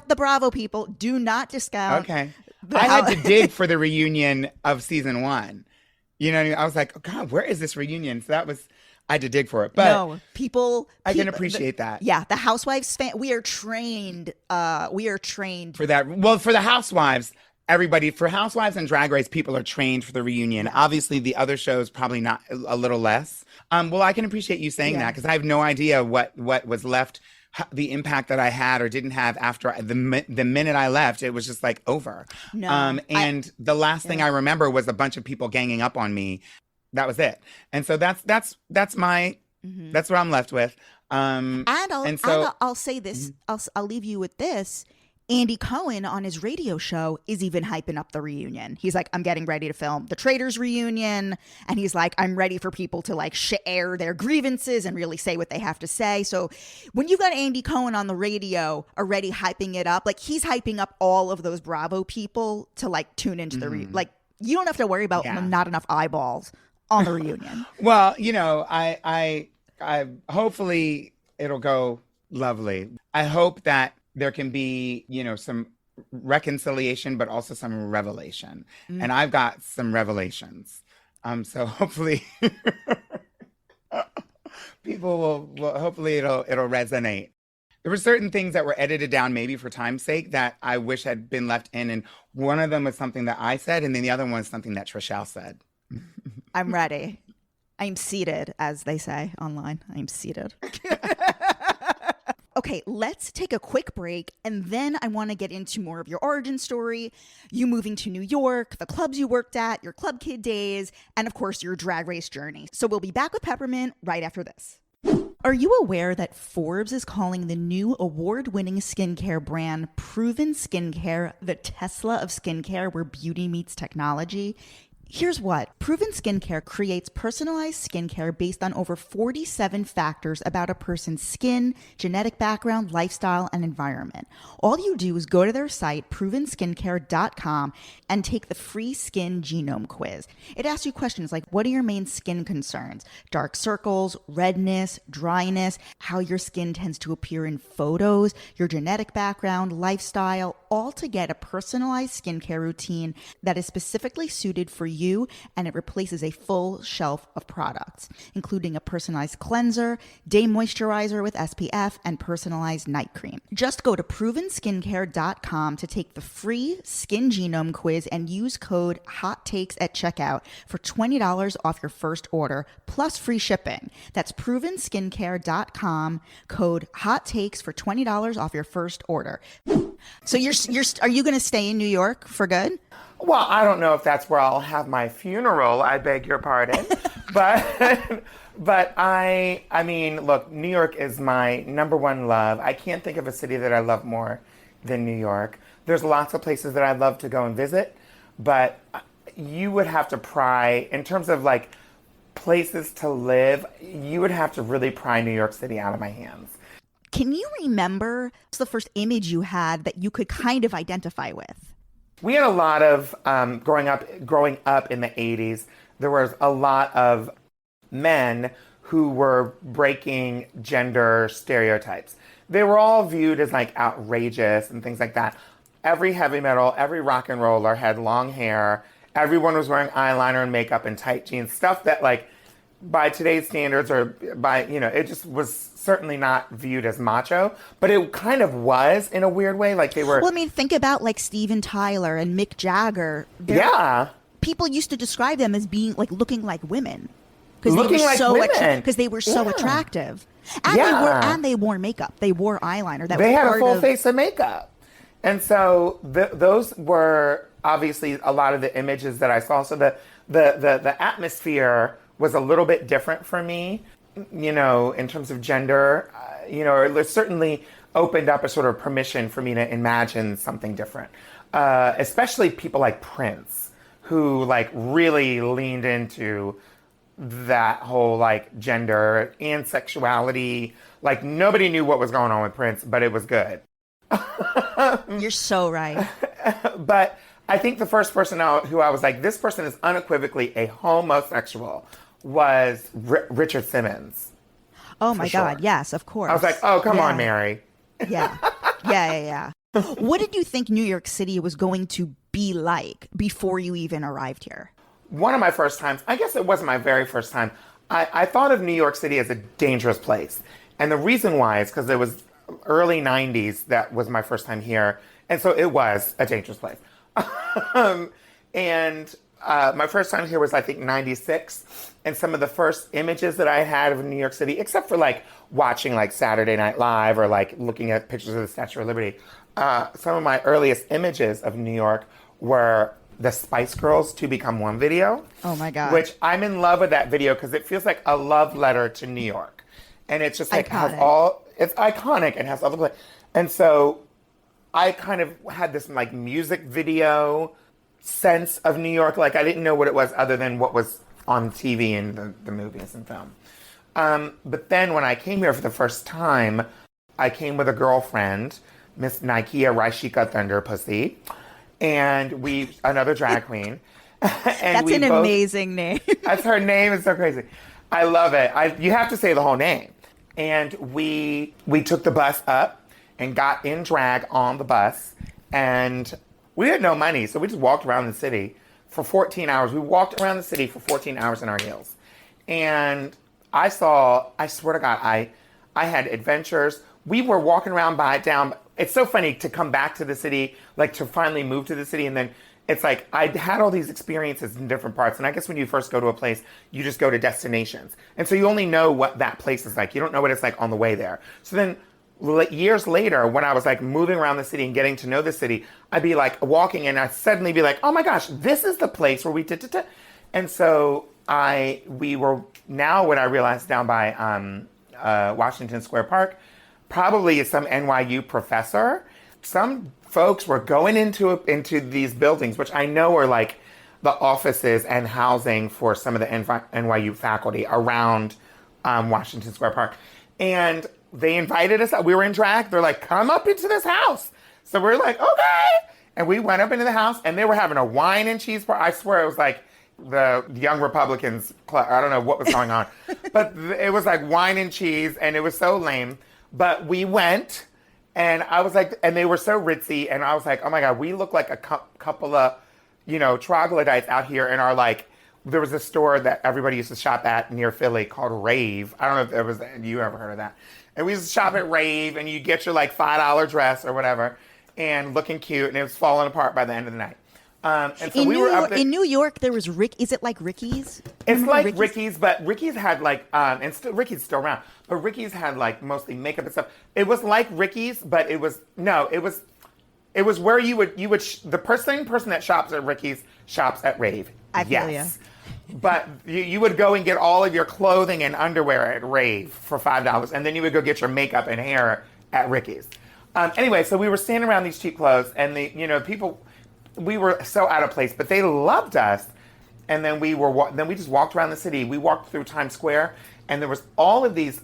the Bravo people. Do not discount. Okay, I had to dig for the reunion of season 1. You know, I was like, oh, God, where is this reunion? So I had to dig for it. But no, I can appreciate that. Yeah, the Housewives fan. We are trained for that. Well, for the Housewives. Everybody, for Housewives and Drag Race, people are trained for the reunion. Yeah. Obviously, the other shows probably not, a little less. Well, I can appreciate you saying that because I have no idea what was left, the impact that I had or didn't have after the minute I left. It was just like over. No, the last thing I remember was a bunch of people ganging up on me. That was it. And so that's my that's what I'm left with. I'll say this. I'll leave you with this. Andy Cohen on his radio show is even hyping up the reunion. He's like, I'm getting ready to film the Traitors reunion. And he's like, I'm ready for people to like air their grievances and really say what they have to say. So when you've got Andy Cohen on the radio already hyping it up, like he's hyping up all of those Bravo people to like tune into the like, you don't have to worry about not enough eyeballs on the reunion. Well, you know, I hopefully it'll go lovely. I hope that there can be, you know, some reconciliation, but also some revelation. And I've got some revelations. So hopefully people will hopefully it'll resonate. There were certain things that were edited down maybe for time's sake that I wish had been left in. And one of them was something that I said, and then the other one was something that Trishelle said. I'm ready. I'm seated, as they say online. I'm seated. Okay, let's take a quick break, and then I want to get into more of your origin story, you moving to New York, the clubs you worked at, your club kid days, and of course, your drag race journey. So we'll be back with Peppermint right after this. Are you aware that Forbes is calling the new award-winning skincare brand Proven Skincare the Tesla of skincare, where beauty meets technology? Here's what. Proven Skincare creates personalized skincare based on over 47 factors about a person's skin, genetic background, lifestyle, and environment. All you do is go to their site, provenskincare.com, and take the free skin genome quiz. It asks you questions like, what are your main skin concerns? Dark circles, redness, dryness, how your skin tends to appear in photos, your genetic background, lifestyle, all to get a personalized skincare routine that is specifically suited for you, and it replaces a full shelf of products, including a personalized cleanser, day moisturizer with SPF, and personalized night cream. Just go to provenskincare.com to take the free skin genome quiz and use code HOTTAKES at checkout for $20 off your first order, plus free shipping. That's provenskincare.com, code HOTTAKES for $20 off your first order. So are you going to stay in New York for good? Well, I don't know if that's where I'll have my funeral. I beg your pardon. But I mean, look, New York is my number one love. I can't think of a city that I love more than New York. There's lots of places that I'd love to go and visit, but you would have to pry, in terms of like places to live, you would have to really pry New York City out of my hands. Can you remember the first image you had that you could kind of identify with? We had a lot of, growing up in the 80s, there was a lot of men who were breaking gender stereotypes. They were all viewed as like outrageous and things like that. Every heavy metal, every rock and roller had long hair. Everyone was wearing eyeliner and makeup and tight jeans, stuff that like by today's standards or by, it just was certainly not viewed as macho, but it kind of was in a weird way. Like they were. Well, I mean, think about like Steven Tyler and Mick Jagger. Yeah. People used to describe them as being like looking like women because Looking they were like so women. because they were so Yeah. attractive, and Yeah. they wore makeup. They wore eyeliner. That They was had a part full of, face of makeup. And so those were obviously a lot of the images that I saw. So the atmosphere was a little bit different for me, in terms of gender. It certainly opened up a sort of permission for me to imagine something different. Especially people like Prince, who like really leaned into that whole like gender and sexuality. Like nobody knew what was going on with Prince, but it was good. You're so right. But I think the first person who I was like, this person is unequivocally a homosexual was Richard Simmons. Oh my sure. God! Yes, of course. I was like, oh, come Yeah. on, Mary. Yeah. Yeah. What did you think New York City was going to be like before you even arrived here? One of my first times, I guess it wasn't my very first time, I thought of New York City as a dangerous place. And the reason why is because it was early 90s that was my first time here. And so it was a dangerous place. And my first time here was, I think, 96. And some of the first images that I had of New York City, except for like watching like Saturday Night Live or like looking at pictures of the Statue of Liberty, some of my earliest images of New York were the Spice Girls "To Become One" video. Oh my God. Which I'm in love with that video because it feels like a love letter to New York. And it's just like it's iconic and has all the and so I kind of had this like music video sense of New York. Like I didn't know what it was other than what was on TV and the movies and film. But then when I came here for the first time, I came with a girlfriend, Miss Nikea Raishika Thunder Pussy, and another drag queen. And That's an amazing name. That's her name. It's so crazy. I love it. You have to say the whole name. And we took the bus up and got in drag on the bus. And we had no money, so we just walked around the city for 14 hours. We walked around the city for 14 hours in our heels. And I swear to God, I had adventures. We were walking around down. It's so funny to come back to the city, like to finally move to the city. And then it's like I had all these experiences in different parts. And I guess when you first go to a place, you just go to destinations. And so you only know what that place is like. You don't know what it's like on the way there. So then years later, when I was like moving around the city and getting to know the city, I'd be like walking and I'd suddenly be like, oh my gosh, this is the place where we did. And so we were now when I realized down by Washington Square Park, probably some NYU professor, some folks were going into these buildings, which I know are like the offices and housing for some of the NYU faculty around Washington Square Park. And they invited us up. We were in drag. They're like, come up into this house. So we're like, okay. And we went up into the house and they were having a wine and cheese party. I swear it was like the Young Republicans club. I don't know what was going on. But it was like wine and cheese and it was so lame. But we went and I was like, and they were so ritzy. And I was like, oh my God, we look like a couple of, troglodytes out here in our like, there was a store that everybody used to shop at near Philly called Rave. I don't know if you ever heard of that. And we used to shop at Rave and you get your like $5 dress or whatever and looking cute and it was falling apart by the end of the night. And so in New York, there was Is it like Ricky's? It's like Ricky's, but Ricky's had like, Ricky's still around, but Ricky's had like mostly makeup and stuff. It was like Ricky's, but it was where you would the same person that shops at Ricky's shops at Rave. I feel ya. But you would go and get all of your clothing and underwear at Rave for $5, and then you would go get your makeup and hair at Ricky's. Anyway, so we were standing around these cheap clothes, and people, we were so out of place, but they loved us. And then we just walked around the city. We walked through Times Square, and there was all of these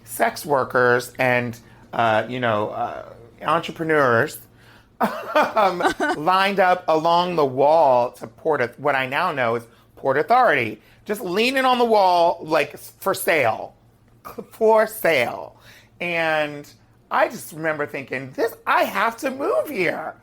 sex workers and entrepreneurs lined up along the wall to what I now know is Port Authority, just leaning on the wall like for sale. And I just remember thinking, I have to move here.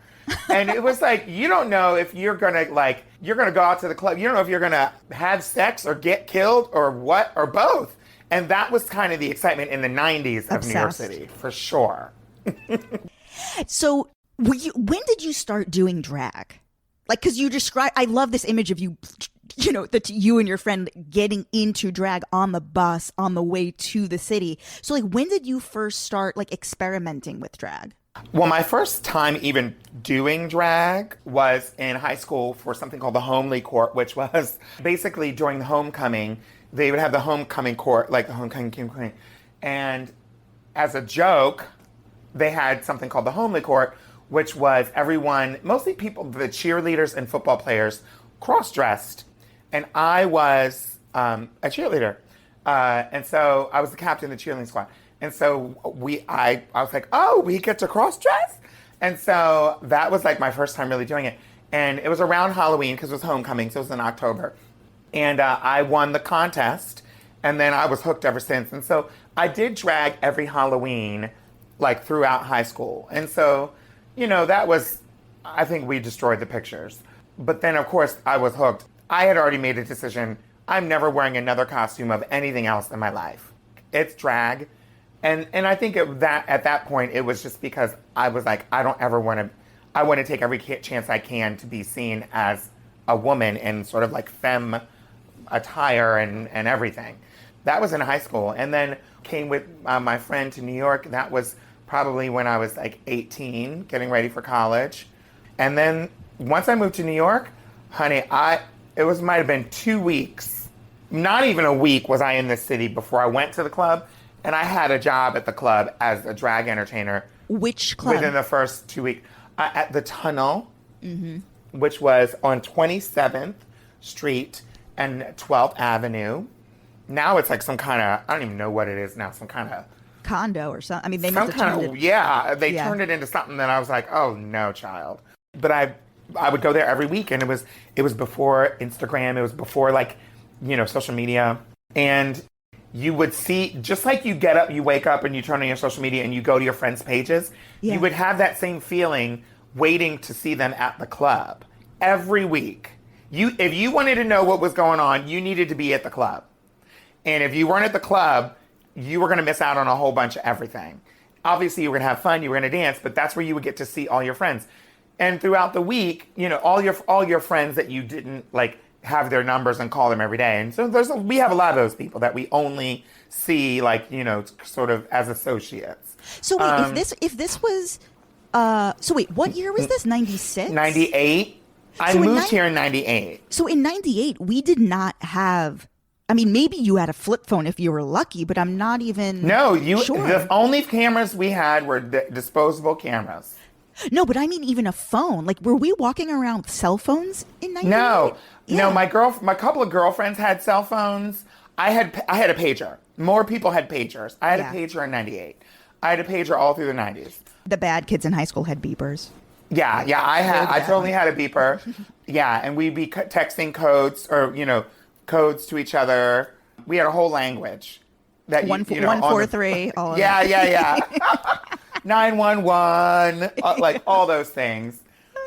And it was like, you don't know if you're gonna go out to the club. You don't know if you're gonna have sex or get killed or what, or both. And that was kind of the excitement in the 90s of New York Obsessed. City, for sure. So when did you start doing drag? Like, because you describe, I love this image of you, that you and your friend getting into drag on the bus on the way to the city. So like, when did you first start like experimenting with drag? Well, my first time even doing drag was in high school for something called the Homely Court, which was basically during the homecoming. They would have the homecoming court, like the homecoming. And as a joke, they had something called the Homely Court, which was everyone, mostly people, the cheerleaders and football players, cross-dressed. And I was a cheerleader. And so I was the captain of the cheerleading squad. And so I was like, oh, we get to cross-dress? And so that was like my first time really doing it. And it was around Halloween because it was homecoming, so it was in October. And I won the contest, and then I was hooked ever since. And so I did drag every Halloween, like throughout high school. And so, that was, I think we destroyed the pictures. But then, of course, I was hooked. I had already made a decision. I'm never wearing another costume of anything else in my life. It's drag. And I think at that point, it was just because I was like, I want to take every chance I can to be seen as a woman in sort of like femme attire and everything. That was in high school. And then came with my friend to New York. That was probably when I was like 18, getting ready for college. And then once I moved to New York, honey, might have been 2 weeks, not even a week was I in this city before I went to the club. And I had a job at the club as a drag entertainer. Which club? Within the first 2 weeks. At the Tunnel, which was on 27th Street and 12th Avenue. Now it's like some kind of, I don't even know what it is now, some kind of condo or something. I mean, they some must have kind turned of, it. yeah, they turned it into something that I was like, oh no, child. But I would go there every week, and it was before Instagram, it was before like, social media. And you would see, just like you get up, you wake up and you turn on your social media and you go to your friends' pages, you would have that same feeling waiting to see them at the club every week. If you wanted to know what was going on, you needed to be at the club. And if you weren't at the club, you were going to miss out on a whole bunch of everything. Obviously, you were going to have fun, you were going to dance, but that's where you would get to see all your friends. And throughout the week, all your friends that you didn't like have their numbers and call them every day. And so we have a lot of those people that we only see like, sort of as associates. So wait, if this was, so wait, what year was this? 96? 98. I moved here in 98. So in 98, we did not have, I mean, maybe you had a flip phone if you were lucky, but I'm not even sure. The only cameras we had were disposable cameras. No, but I mean even a phone. Like, were we walking around with cell phones in 98? No, my couple of girlfriends had cell phones. I had a pager. More people had pagers. I had a pager in 98. I had a pager all through the 90s. The bad kids in high school had beepers. Yeah, I totally had a beeper. Yeah, and we'd be texting codes or, codes to each other. We had a whole language. That 143, all of that. that. Yeah. 911, like all those things.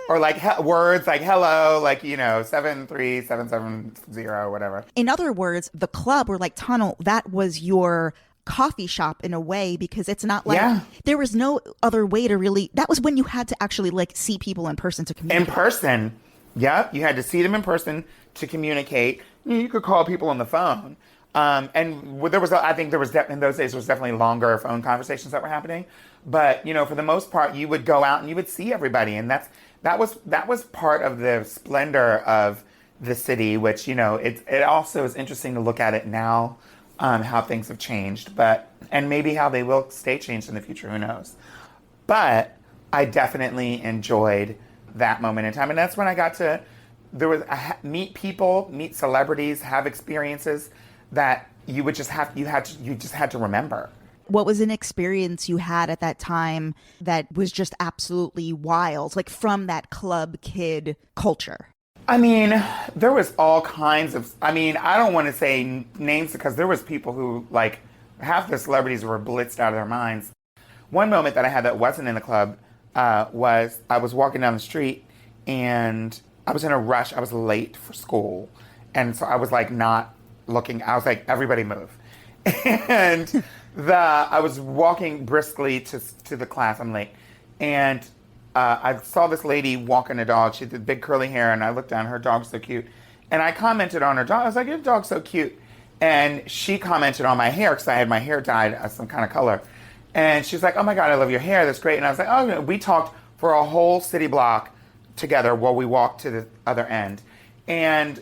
Or like words like hello, like, 73770, whatever. In other words, the club or like Tunnel, that was your coffee shop in a way, because it's not like there was no other way to really, that was when you had to actually like see people in person to communicate. In person. Yep. You had to see them in person to communicate. You could call people on the phone. And there was, I think there was, in those days, there was definitely longer phone conversations that were happening. But, for the most part, you would go out and you would see everybody. And that was part of the splendor of the city, which, it also is interesting to look at it now, how things have changed, and maybe how they will stay changed in the future, who knows. But I definitely enjoyed that moment in time. And that's when I got to, meet people, meet celebrities, have experiences that you just had to remember. What was an experience you had at that time that was just absolutely wild, like from that club kid culture? I mean, there was all kinds of, I don't want to say names because there was people who, like, half the celebrities were blitzed out of their minds. One moment that I had that wasn't in the club, was I was walking down the street and I was in a rush. I was late for school. And so I was like not looking. I was like, everybody move. And I was walking briskly to the class. I'm late. And I saw this lady walking a dog. She had big curly hair. And I looked down. Her dog's so cute. And I commented on her dog. I was like, your dog's so cute. And she commented on my hair because I had my hair dyed some kind of color. And she's like, oh my God, I love your hair. That's great. And I was like, oh, no. We talked for a whole city block together while we walked to the other end. And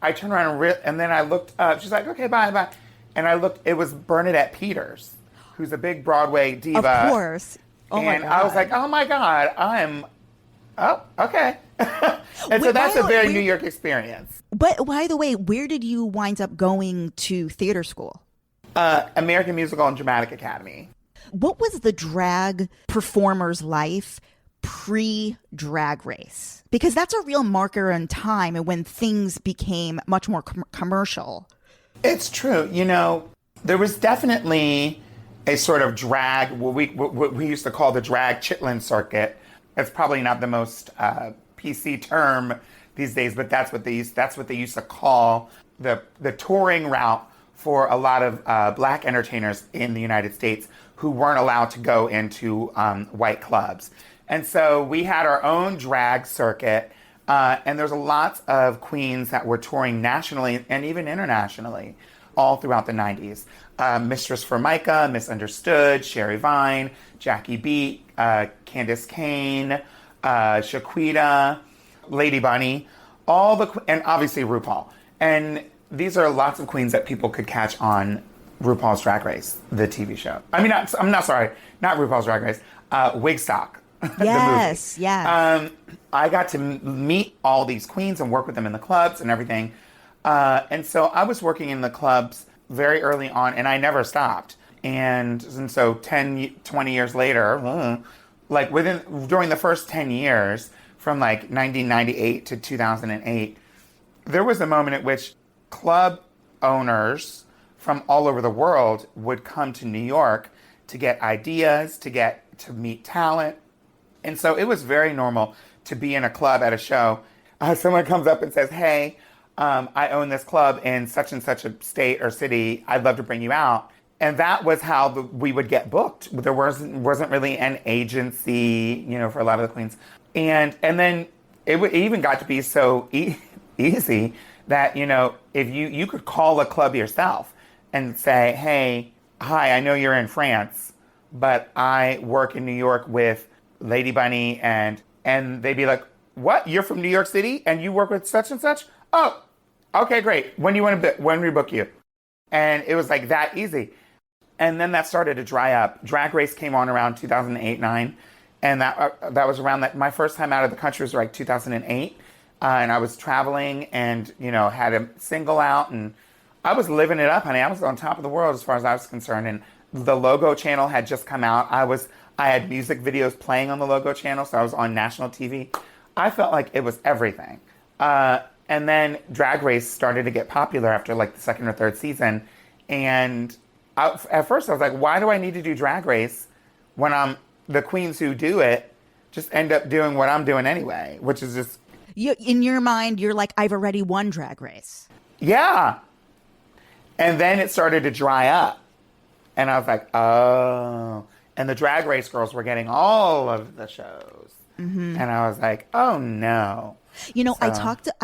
I turned around and then I looked up. She's like, okay, bye. And I looked, it was Bernadette Peters, who's a big Broadway diva. Of course. Oh my and God. I was like, oh my God, okay. And so that's a very New York experience. But by the way, where did you wind up going to theater school? American Musical and Dramatic Academy. What was the drag performer's life pre-Drag Race? Because that's a real marker in time and when things became much more commercial. It's true. You know, there was definitely a sort of drag, what we used to call the drag chitlin circuit. It's probably not the most PC term these days, but that's what they used to call the touring route for a lot of black entertainers in the United States who weren't allowed to go into white clubs. And so we had our own drag circuit, and there's lots of queens that were touring nationally and even internationally all throughout the 90s. Mistress Formica, Misunderstood, Sherry Vine, Jackie Beat, Candace Kane, Shaquita, Lady Bunny, and obviously RuPaul. And these are lots of queens that people could catch on RuPaul's Drag Race, the TV show. I mean, not RuPaul's Drag Race, Wigstock. Yes, yes. I got to meet all these queens and work with them in the clubs and everything. And so I was working in the clubs very early on, and I never stopped. And so 10, 20 years later, during the first 10 years, from like 1998 to 2008, there was a moment at which club owners from all over the world would come to New York to get ideas, to meet talent. And so it was very normal to be in a club at a show. Someone comes up and says, hey, I own this club in such and such a state or city. I'd love to bring you out. And that was how we would get booked. There wasn't really an agency, for a lot of the queens. And then it even got to be so easy that, if you could call a club yourself and say, hey, hi, I know you're in France, but I work in New York with Lady Bunny, and they'd be like, what? You're from New York City and you work with such and such? Oh, okay, great. When we book you? And it was like that easy. And then that started to dry up. Drag Race came on around 2008-9. And that was around that. My first time out of the country was like 2008. And I was traveling and, had a single out and I was living it up, honey. I was on top of the world as far as I was concerned. And the Logo channel had just come out. I had music videos playing on the Logo channel, so I was on national TV. I felt like it was everything. And then Drag Race started to get popular after like the second or third season. And at first I was like, why do I need to do Drag Race when the queens who do it just end up doing what I'm doing anyway, which is just... In your mind, you're like, I've already won Drag Race. Yeah. And then it started to dry up. And I was like, oh... And the Drag Race girls were getting all of the shows. Mm-hmm. And I was like, oh no. I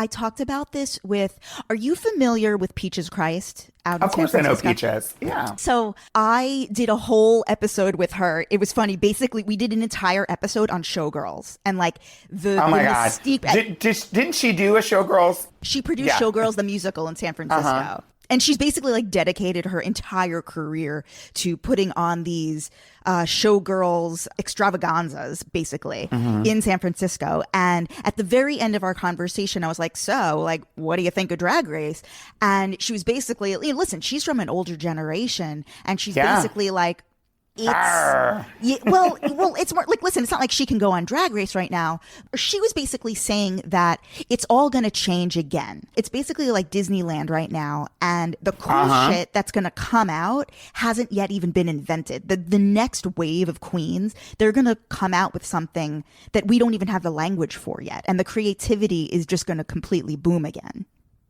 talked about this with, are you familiar with Peaches Christ out in San Francisco? Of course I know Peaches. Yeah. So I did a whole episode with her. It was funny. Basically, we did an entire episode on Showgirls and like the mystique. Didn't she do a Showgirls? She produced Showgirls, the musical in San Francisco. Uh-huh. And she's basically like dedicated her entire career to putting on these showgirls extravaganzas, basically, in San Francisco. And at the very end of our conversation, I was like, so, like, what do you think of Drag Race? And she was basically, listen, she's from an older generation. And she's basically like, Arr. Well, it's more like, listen, it's not like she can go on Drag Race right now. She was basically saying that it's all going to change again. It's basically like Disneyland right now, and the cool shit that's going to come out hasn't yet even been invented. The next wave of queens, they're going to come out with something that we don't even have the language for yet, and the creativity is just going to completely boom again.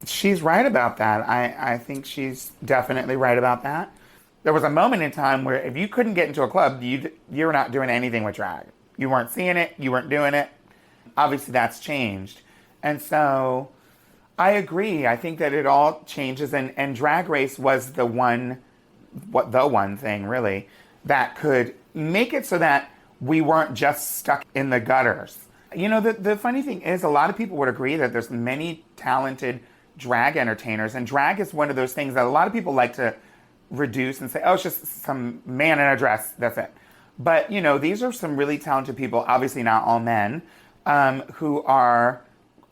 She's right about that. I think she's definitely right about that. There was a moment in time where if you couldn't get into a club, you were not doing anything with drag. You weren't seeing it. You weren't doing it. Obviously, that's changed. And so I agree. I think that it all changes. And Drag Race was the one thing, really, that could make it so that we weren't just stuck in the gutters. You know, the funny thing is, a lot of people would agree that there's many talented drag entertainers. And drag is one of those things that a lot of people like to reduce and say, oh, it's just some man in a dress, that's it. But, you know, these are some really talented people, obviously not all men, who are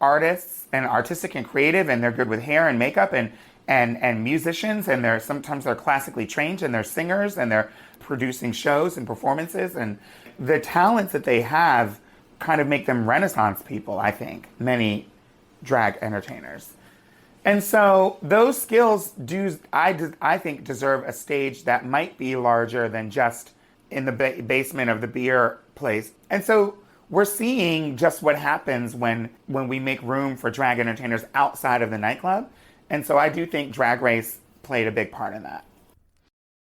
artists and artistic and creative, and they're good with hair and makeup and musicians, and sometimes they're classically trained, and they're singers, and they're producing shows and performances, and the talents that they have kind of make them Renaissance people, I think, many drag entertainers. And so those skills I think deserve a stage that might be larger than just in the basement of the beer place. And so we're seeing just what happens when we make room for drag entertainers outside of the nightclub. And so I do think Drag Race played a big part in that.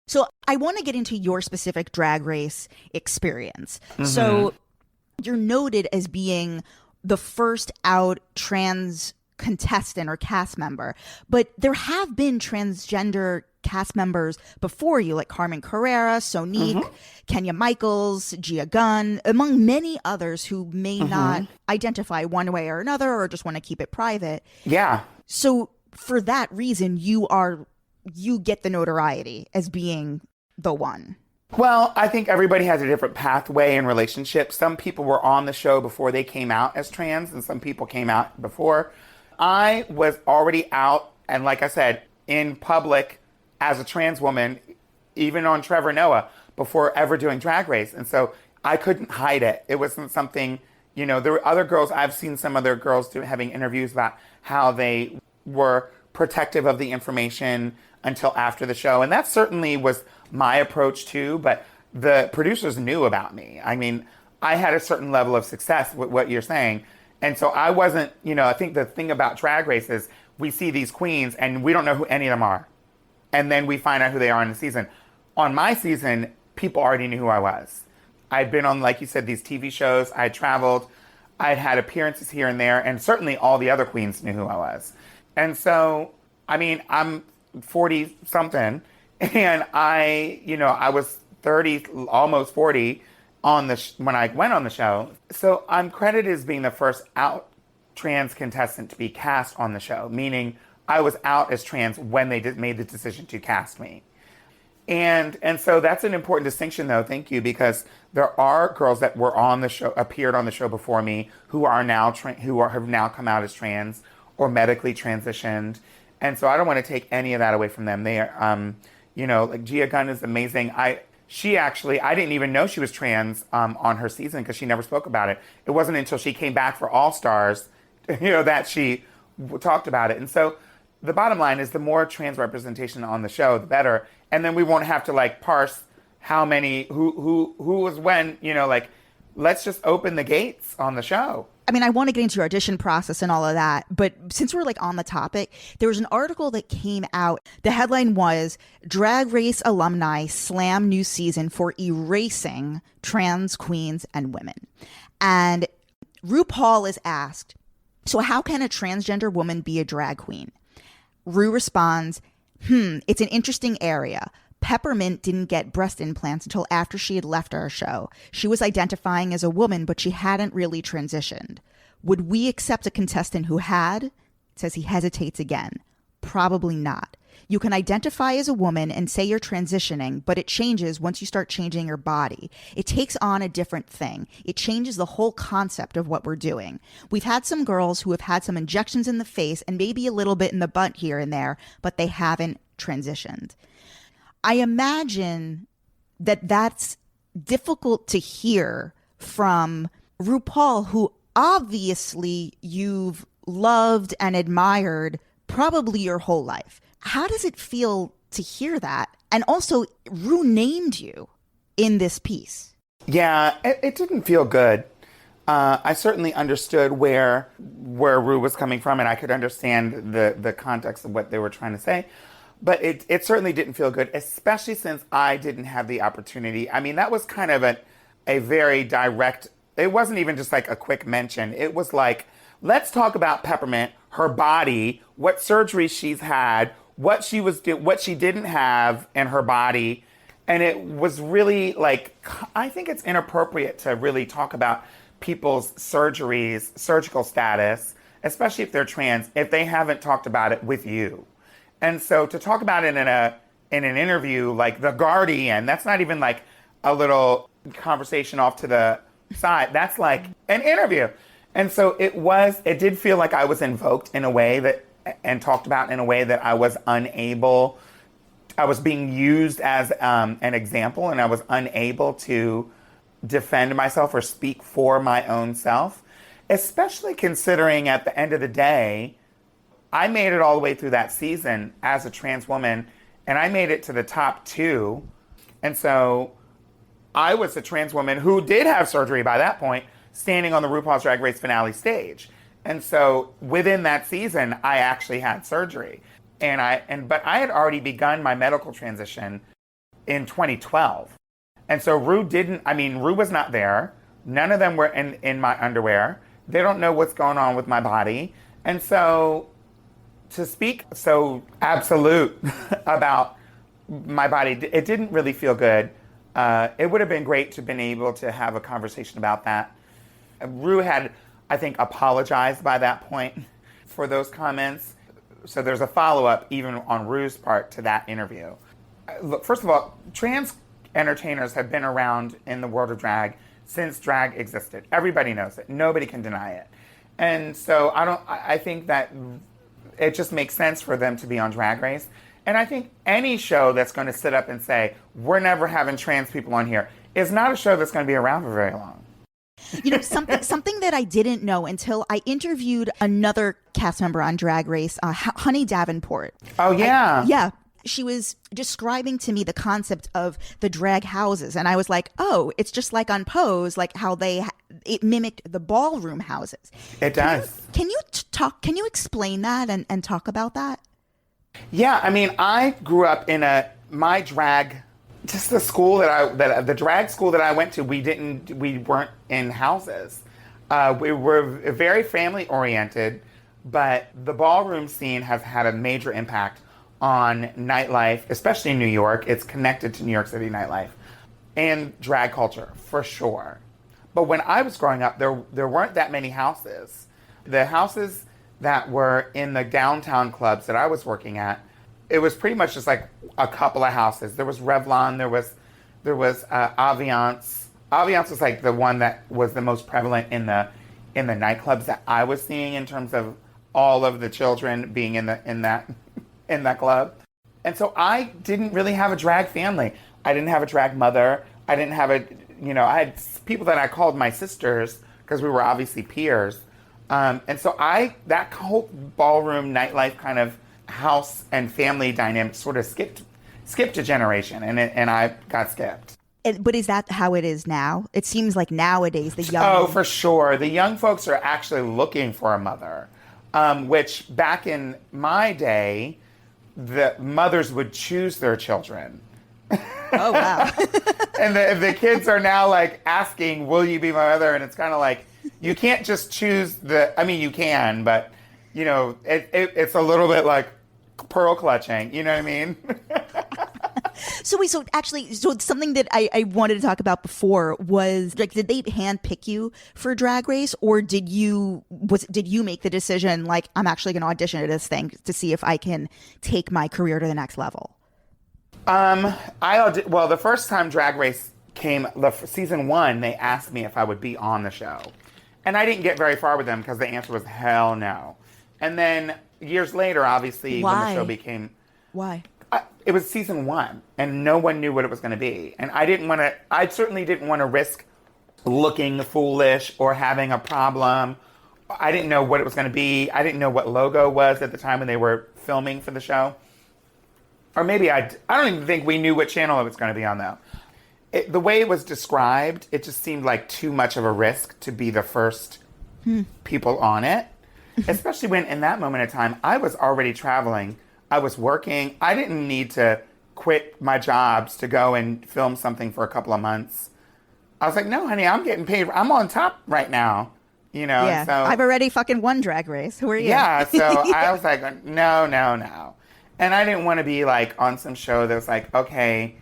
So I want to get into your specific Drag Race experience. So you're noted as being the first out trans contestant or cast member, but there have been transgender cast members before you, like Carmen Carrera, Sonique, Kenya Michaels, Gia Gunn, among many others who may not identify one way or another or just want to keep it private. Yeah. So for that reason, you get the notoriety as being the one. Well, I think everybody has a different pathway in relationships. Some people were on the show before they came out as trans, and some people came out before. I was already out, and like I said, in public as a trans woman, even on Trevor Noah, before ever doing Drag Race. And so I couldn't hide it. It wasn't something, you know, there were other girls, I've seen some other girls having interviews about how they were protective of the information until after the show. And that certainly was my approach too, but the producers knew about me. I mean, I had a certain level of success with what you're saying. And so I wasn't, you know, I think the thing about Drag Race is we see these queens and we don't know who any of them are. And then we find out who they are in the season. On my season, people already knew who I was. I'd been on, like you said, these TV shows. I'd traveled. I'd had appearances here and there. And certainly all the other queens knew who I was. And so, I mean, I'm 40-something. And I was 30, almost 40 when I went on the show. So I'm credited as being the first out trans contestant to be cast on the show, meaning I was out as trans when they made the decision to cast me. And so that's an important distinction, though, thank you, because there are girls that were on the show, appeared on the show before me, who are now have now come out as trans or medically transitioned. And so I don't want to take any of that away from them. They are, like Gia Gunn is amazing. I didn't even know she was trans on her season because she never spoke about it. It wasn't until she came back for All Stars, that she talked about it. And so the bottom line is the more trans representation on the show, the better. And then we won't have to parse how many, who was when, let's just open the gates on the show. I mean, I want to get into your audition process and all of that, but since we're on the topic, there was an article that came out. The headline was Drag Race Alumni Slam New Season for Erasing Trans Queens and Women. And RuPaul is asked, so how can a transgender woman be a drag queen? Ru responds, it's an interesting area. Peppermint didn't get breast implants until after she had left our show. She was identifying as a woman, but she hadn't really transitioned. Would we accept a contestant who had? It says he hesitates again. Probably not. You can identify as a woman and say you're transitioning, but it changes once you start changing your body. It takes on a different thing. It changes the whole concept of what we're doing. We've had some girls who have had some injections in the face and maybe a little bit in the butt here and there, but they haven't transitioned. I imagine that's difficult to hear from RuPaul, who obviously you've loved and admired probably your whole life. How does it feel to hear that? And also, Ru named you in this piece. Yeah, it didn't feel good. I certainly understood where Ru was coming from, and I could understand the context of what they were trying to say. But it certainly didn't feel good, especially since I didn't have the opportunity. I mean, that was kind of a very direct, it wasn't even just like a quick mention. It was like, let's talk about Peppermint, her body, what surgery she's had, what she didn't have in her body. And it was really like, I think it's inappropriate to really talk about people's surgeries, surgical status, especially if they're trans, if they haven't talked about it with you. And so to talk about it in an interview like The Guardian, that's not even like a little conversation off to the side. That's like an interview. And so it did feel like I was invoked in a way that, and talked about in a way that I was being used as an example, and I was unable to defend myself or speak for my own self, especially considering at the end of the day, I made it all the way through that season as a trans woman, and I made it to the top 2. And so I was a trans woman who did have surgery by that point, standing on the RuPaul's Drag Race finale stage. And so within that season, I actually had surgery. But I had already begun my medical transition in 2012. And so Ru was not there. None of them were in my underwear. They don't know what's going on with my body. And so to speak so absolute about my body, it didn't really feel good. It would have been great to have been able to have a conversation about that. Ru had, I think, apologized by that point for those comments. So there's a follow-up even on Ru's part to that interview. Look, first of all, trans entertainers have been around in the world of drag since drag existed. Everybody knows it. Nobody can deny it. And so I think that it just makes sense for them to be on Drag Race. And I think any show that's going to sit up and say, we're never having trans people on here, is not a show that's going to be around for very long. You know, something that I didn't know until I interviewed another cast member on Drag Race, Honey Davenport. Oh, yeah. Yeah. She was describing to me the concept of the drag houses. And I was like, oh, it's just like on Pose, like how it mimicked the ballroom houses. It does. Can you explain that and talk about that? Yeah, I mean, I grew up in my drag, just the school the drag school that I went to, we weren't in houses. We were very family oriented, but the ballroom scene has had a major impact on nightlife, especially in New York. It's connected to New York City nightlife and drag culture for sure. But when I was growing up, there weren't that many houses. The houses that were in the downtown clubs that I was working at, it was pretty much just like a couple of houses. There was Revlon, there was Aviance. Aviance was like the one that was the most prevalent in the nightclubs that I was seeing in terms of all of the children being in that club. And so I didn't really have a drag family. I didn't have a drag mother. I didn't have I had people that I called my sisters because we were obviously peers. And so that whole ballroom nightlife kind of house and family dynamic sort of skipped a generation, and I got skipped. But is that how it is now? It seems like nowadays the young... Oh, for sure. The young folks are actually looking for a mother, which back in my day, the mothers would choose their children. Oh, wow. And the kids are now like asking, will you be my mother? And it's kind of like, you can't just choose you can, but it's a little bit like pearl clutching, you know what I mean? So something that I wanted to talk about before was like, did they handpick you for Drag Race, or did you make the decision like, I'm actually going to audition at this thing to see if I can take my career to the next level? The first time Drag Race came, season 1, they asked me if I would be on the show. And I didn't get very far with them because the answer was hell no. And then years later, obviously, when the show became... Why? it was season 1, and no one knew what it was going to be. And I certainly didn't want to risk looking foolish or having a problem. I didn't know what it was going to be. I didn't know what logo was at the time when they were filming for the show. Or maybe I don't even think we knew what channel it was going to be on, though. The way it was described, it just seemed like too much of a risk to be the first people on it. Especially when, in that moment of time, I was already traveling. I was working. I didn't need to quit my jobs to go and film something for a couple of months. I was like, no, honey, I'm getting paid. I'm on top right now. You know, Yeah, so I've already fucking won Drag Race. Who are you? yeah, so I was like, no. And I didn't want to be like on some show that was like, okay,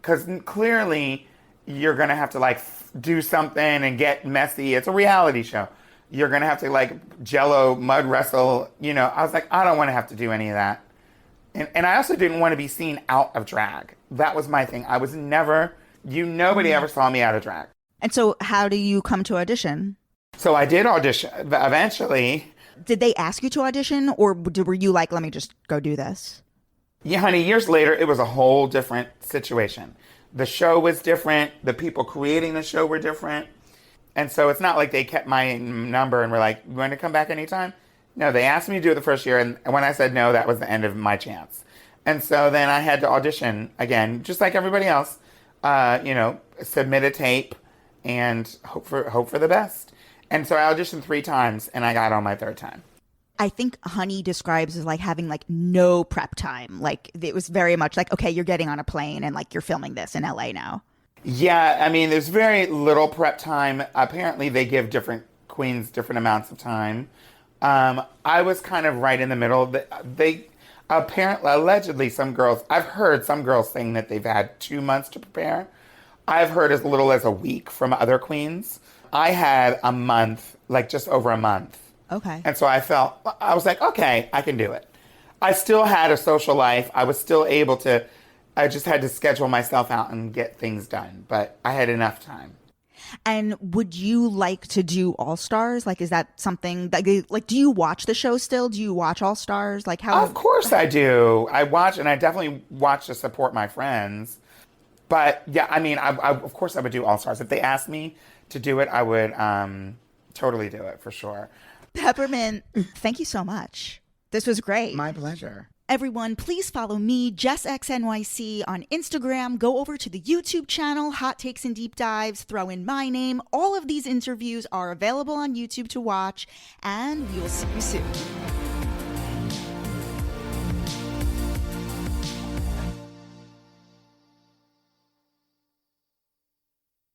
because clearly you're going to have to like do something and get messy. It's a reality show. You're going to have to like Jello mud wrestle. You know, I was like, I don't want to have to do any of that. And I also didn't want to be seen out of drag. That was my thing. I was never, nobody ever saw me out of drag. And so how do you come to audition? So I did audition eventually. Did they ask you to audition, or were you like, let me just go do this? Yeah, honey, years later, it was a whole different situation. The show was different. The people creating the show were different. And so it's not like they kept my number and were like, you want to come back anytime? No, they asked me to do it the first year. And when I said no, that was the end of my chance. And so then I had to audition again, just like everybody else, submit a tape and hope for the best. And so I auditioned 3 times, and I got on my 3rd time. I think Honey describes as like having like no prep time. Like it was very much like, okay, you're getting on a plane and like you're filming this in LA now. Yeah, I mean, there's very little prep time. Apparently, they give different queens different amounts of time. I was kind of right in the middle. They apparently, allegedly, I've heard some girls saying that they've had 2 months to prepare. I've heard as little as a week from other queens. I had a month, like just over a month. Okay. And so I was like, okay, I can do it. I still had a social life. I was still able to, I just had to schedule myself out and get things done. But I had enough time. And would you like to do All Stars? Like, is that something that, like, do you watch the show still? Do you watch All Stars? Like, how? Of course I do. I watch, and I definitely watch to support my friends. But yeah, I mean, I of course I would do All Stars. If they asked me to do it, I would totally do it for sure. Peppermint, thank you so much. This was great. My pleasure. Everyone, please follow me, Jess X NYC, on Instagram. Go over to the YouTube channel, Hot Takes and Deep Dives. Throw in my name. All of these interviews are available on YouTube to watch, and we will see you soon.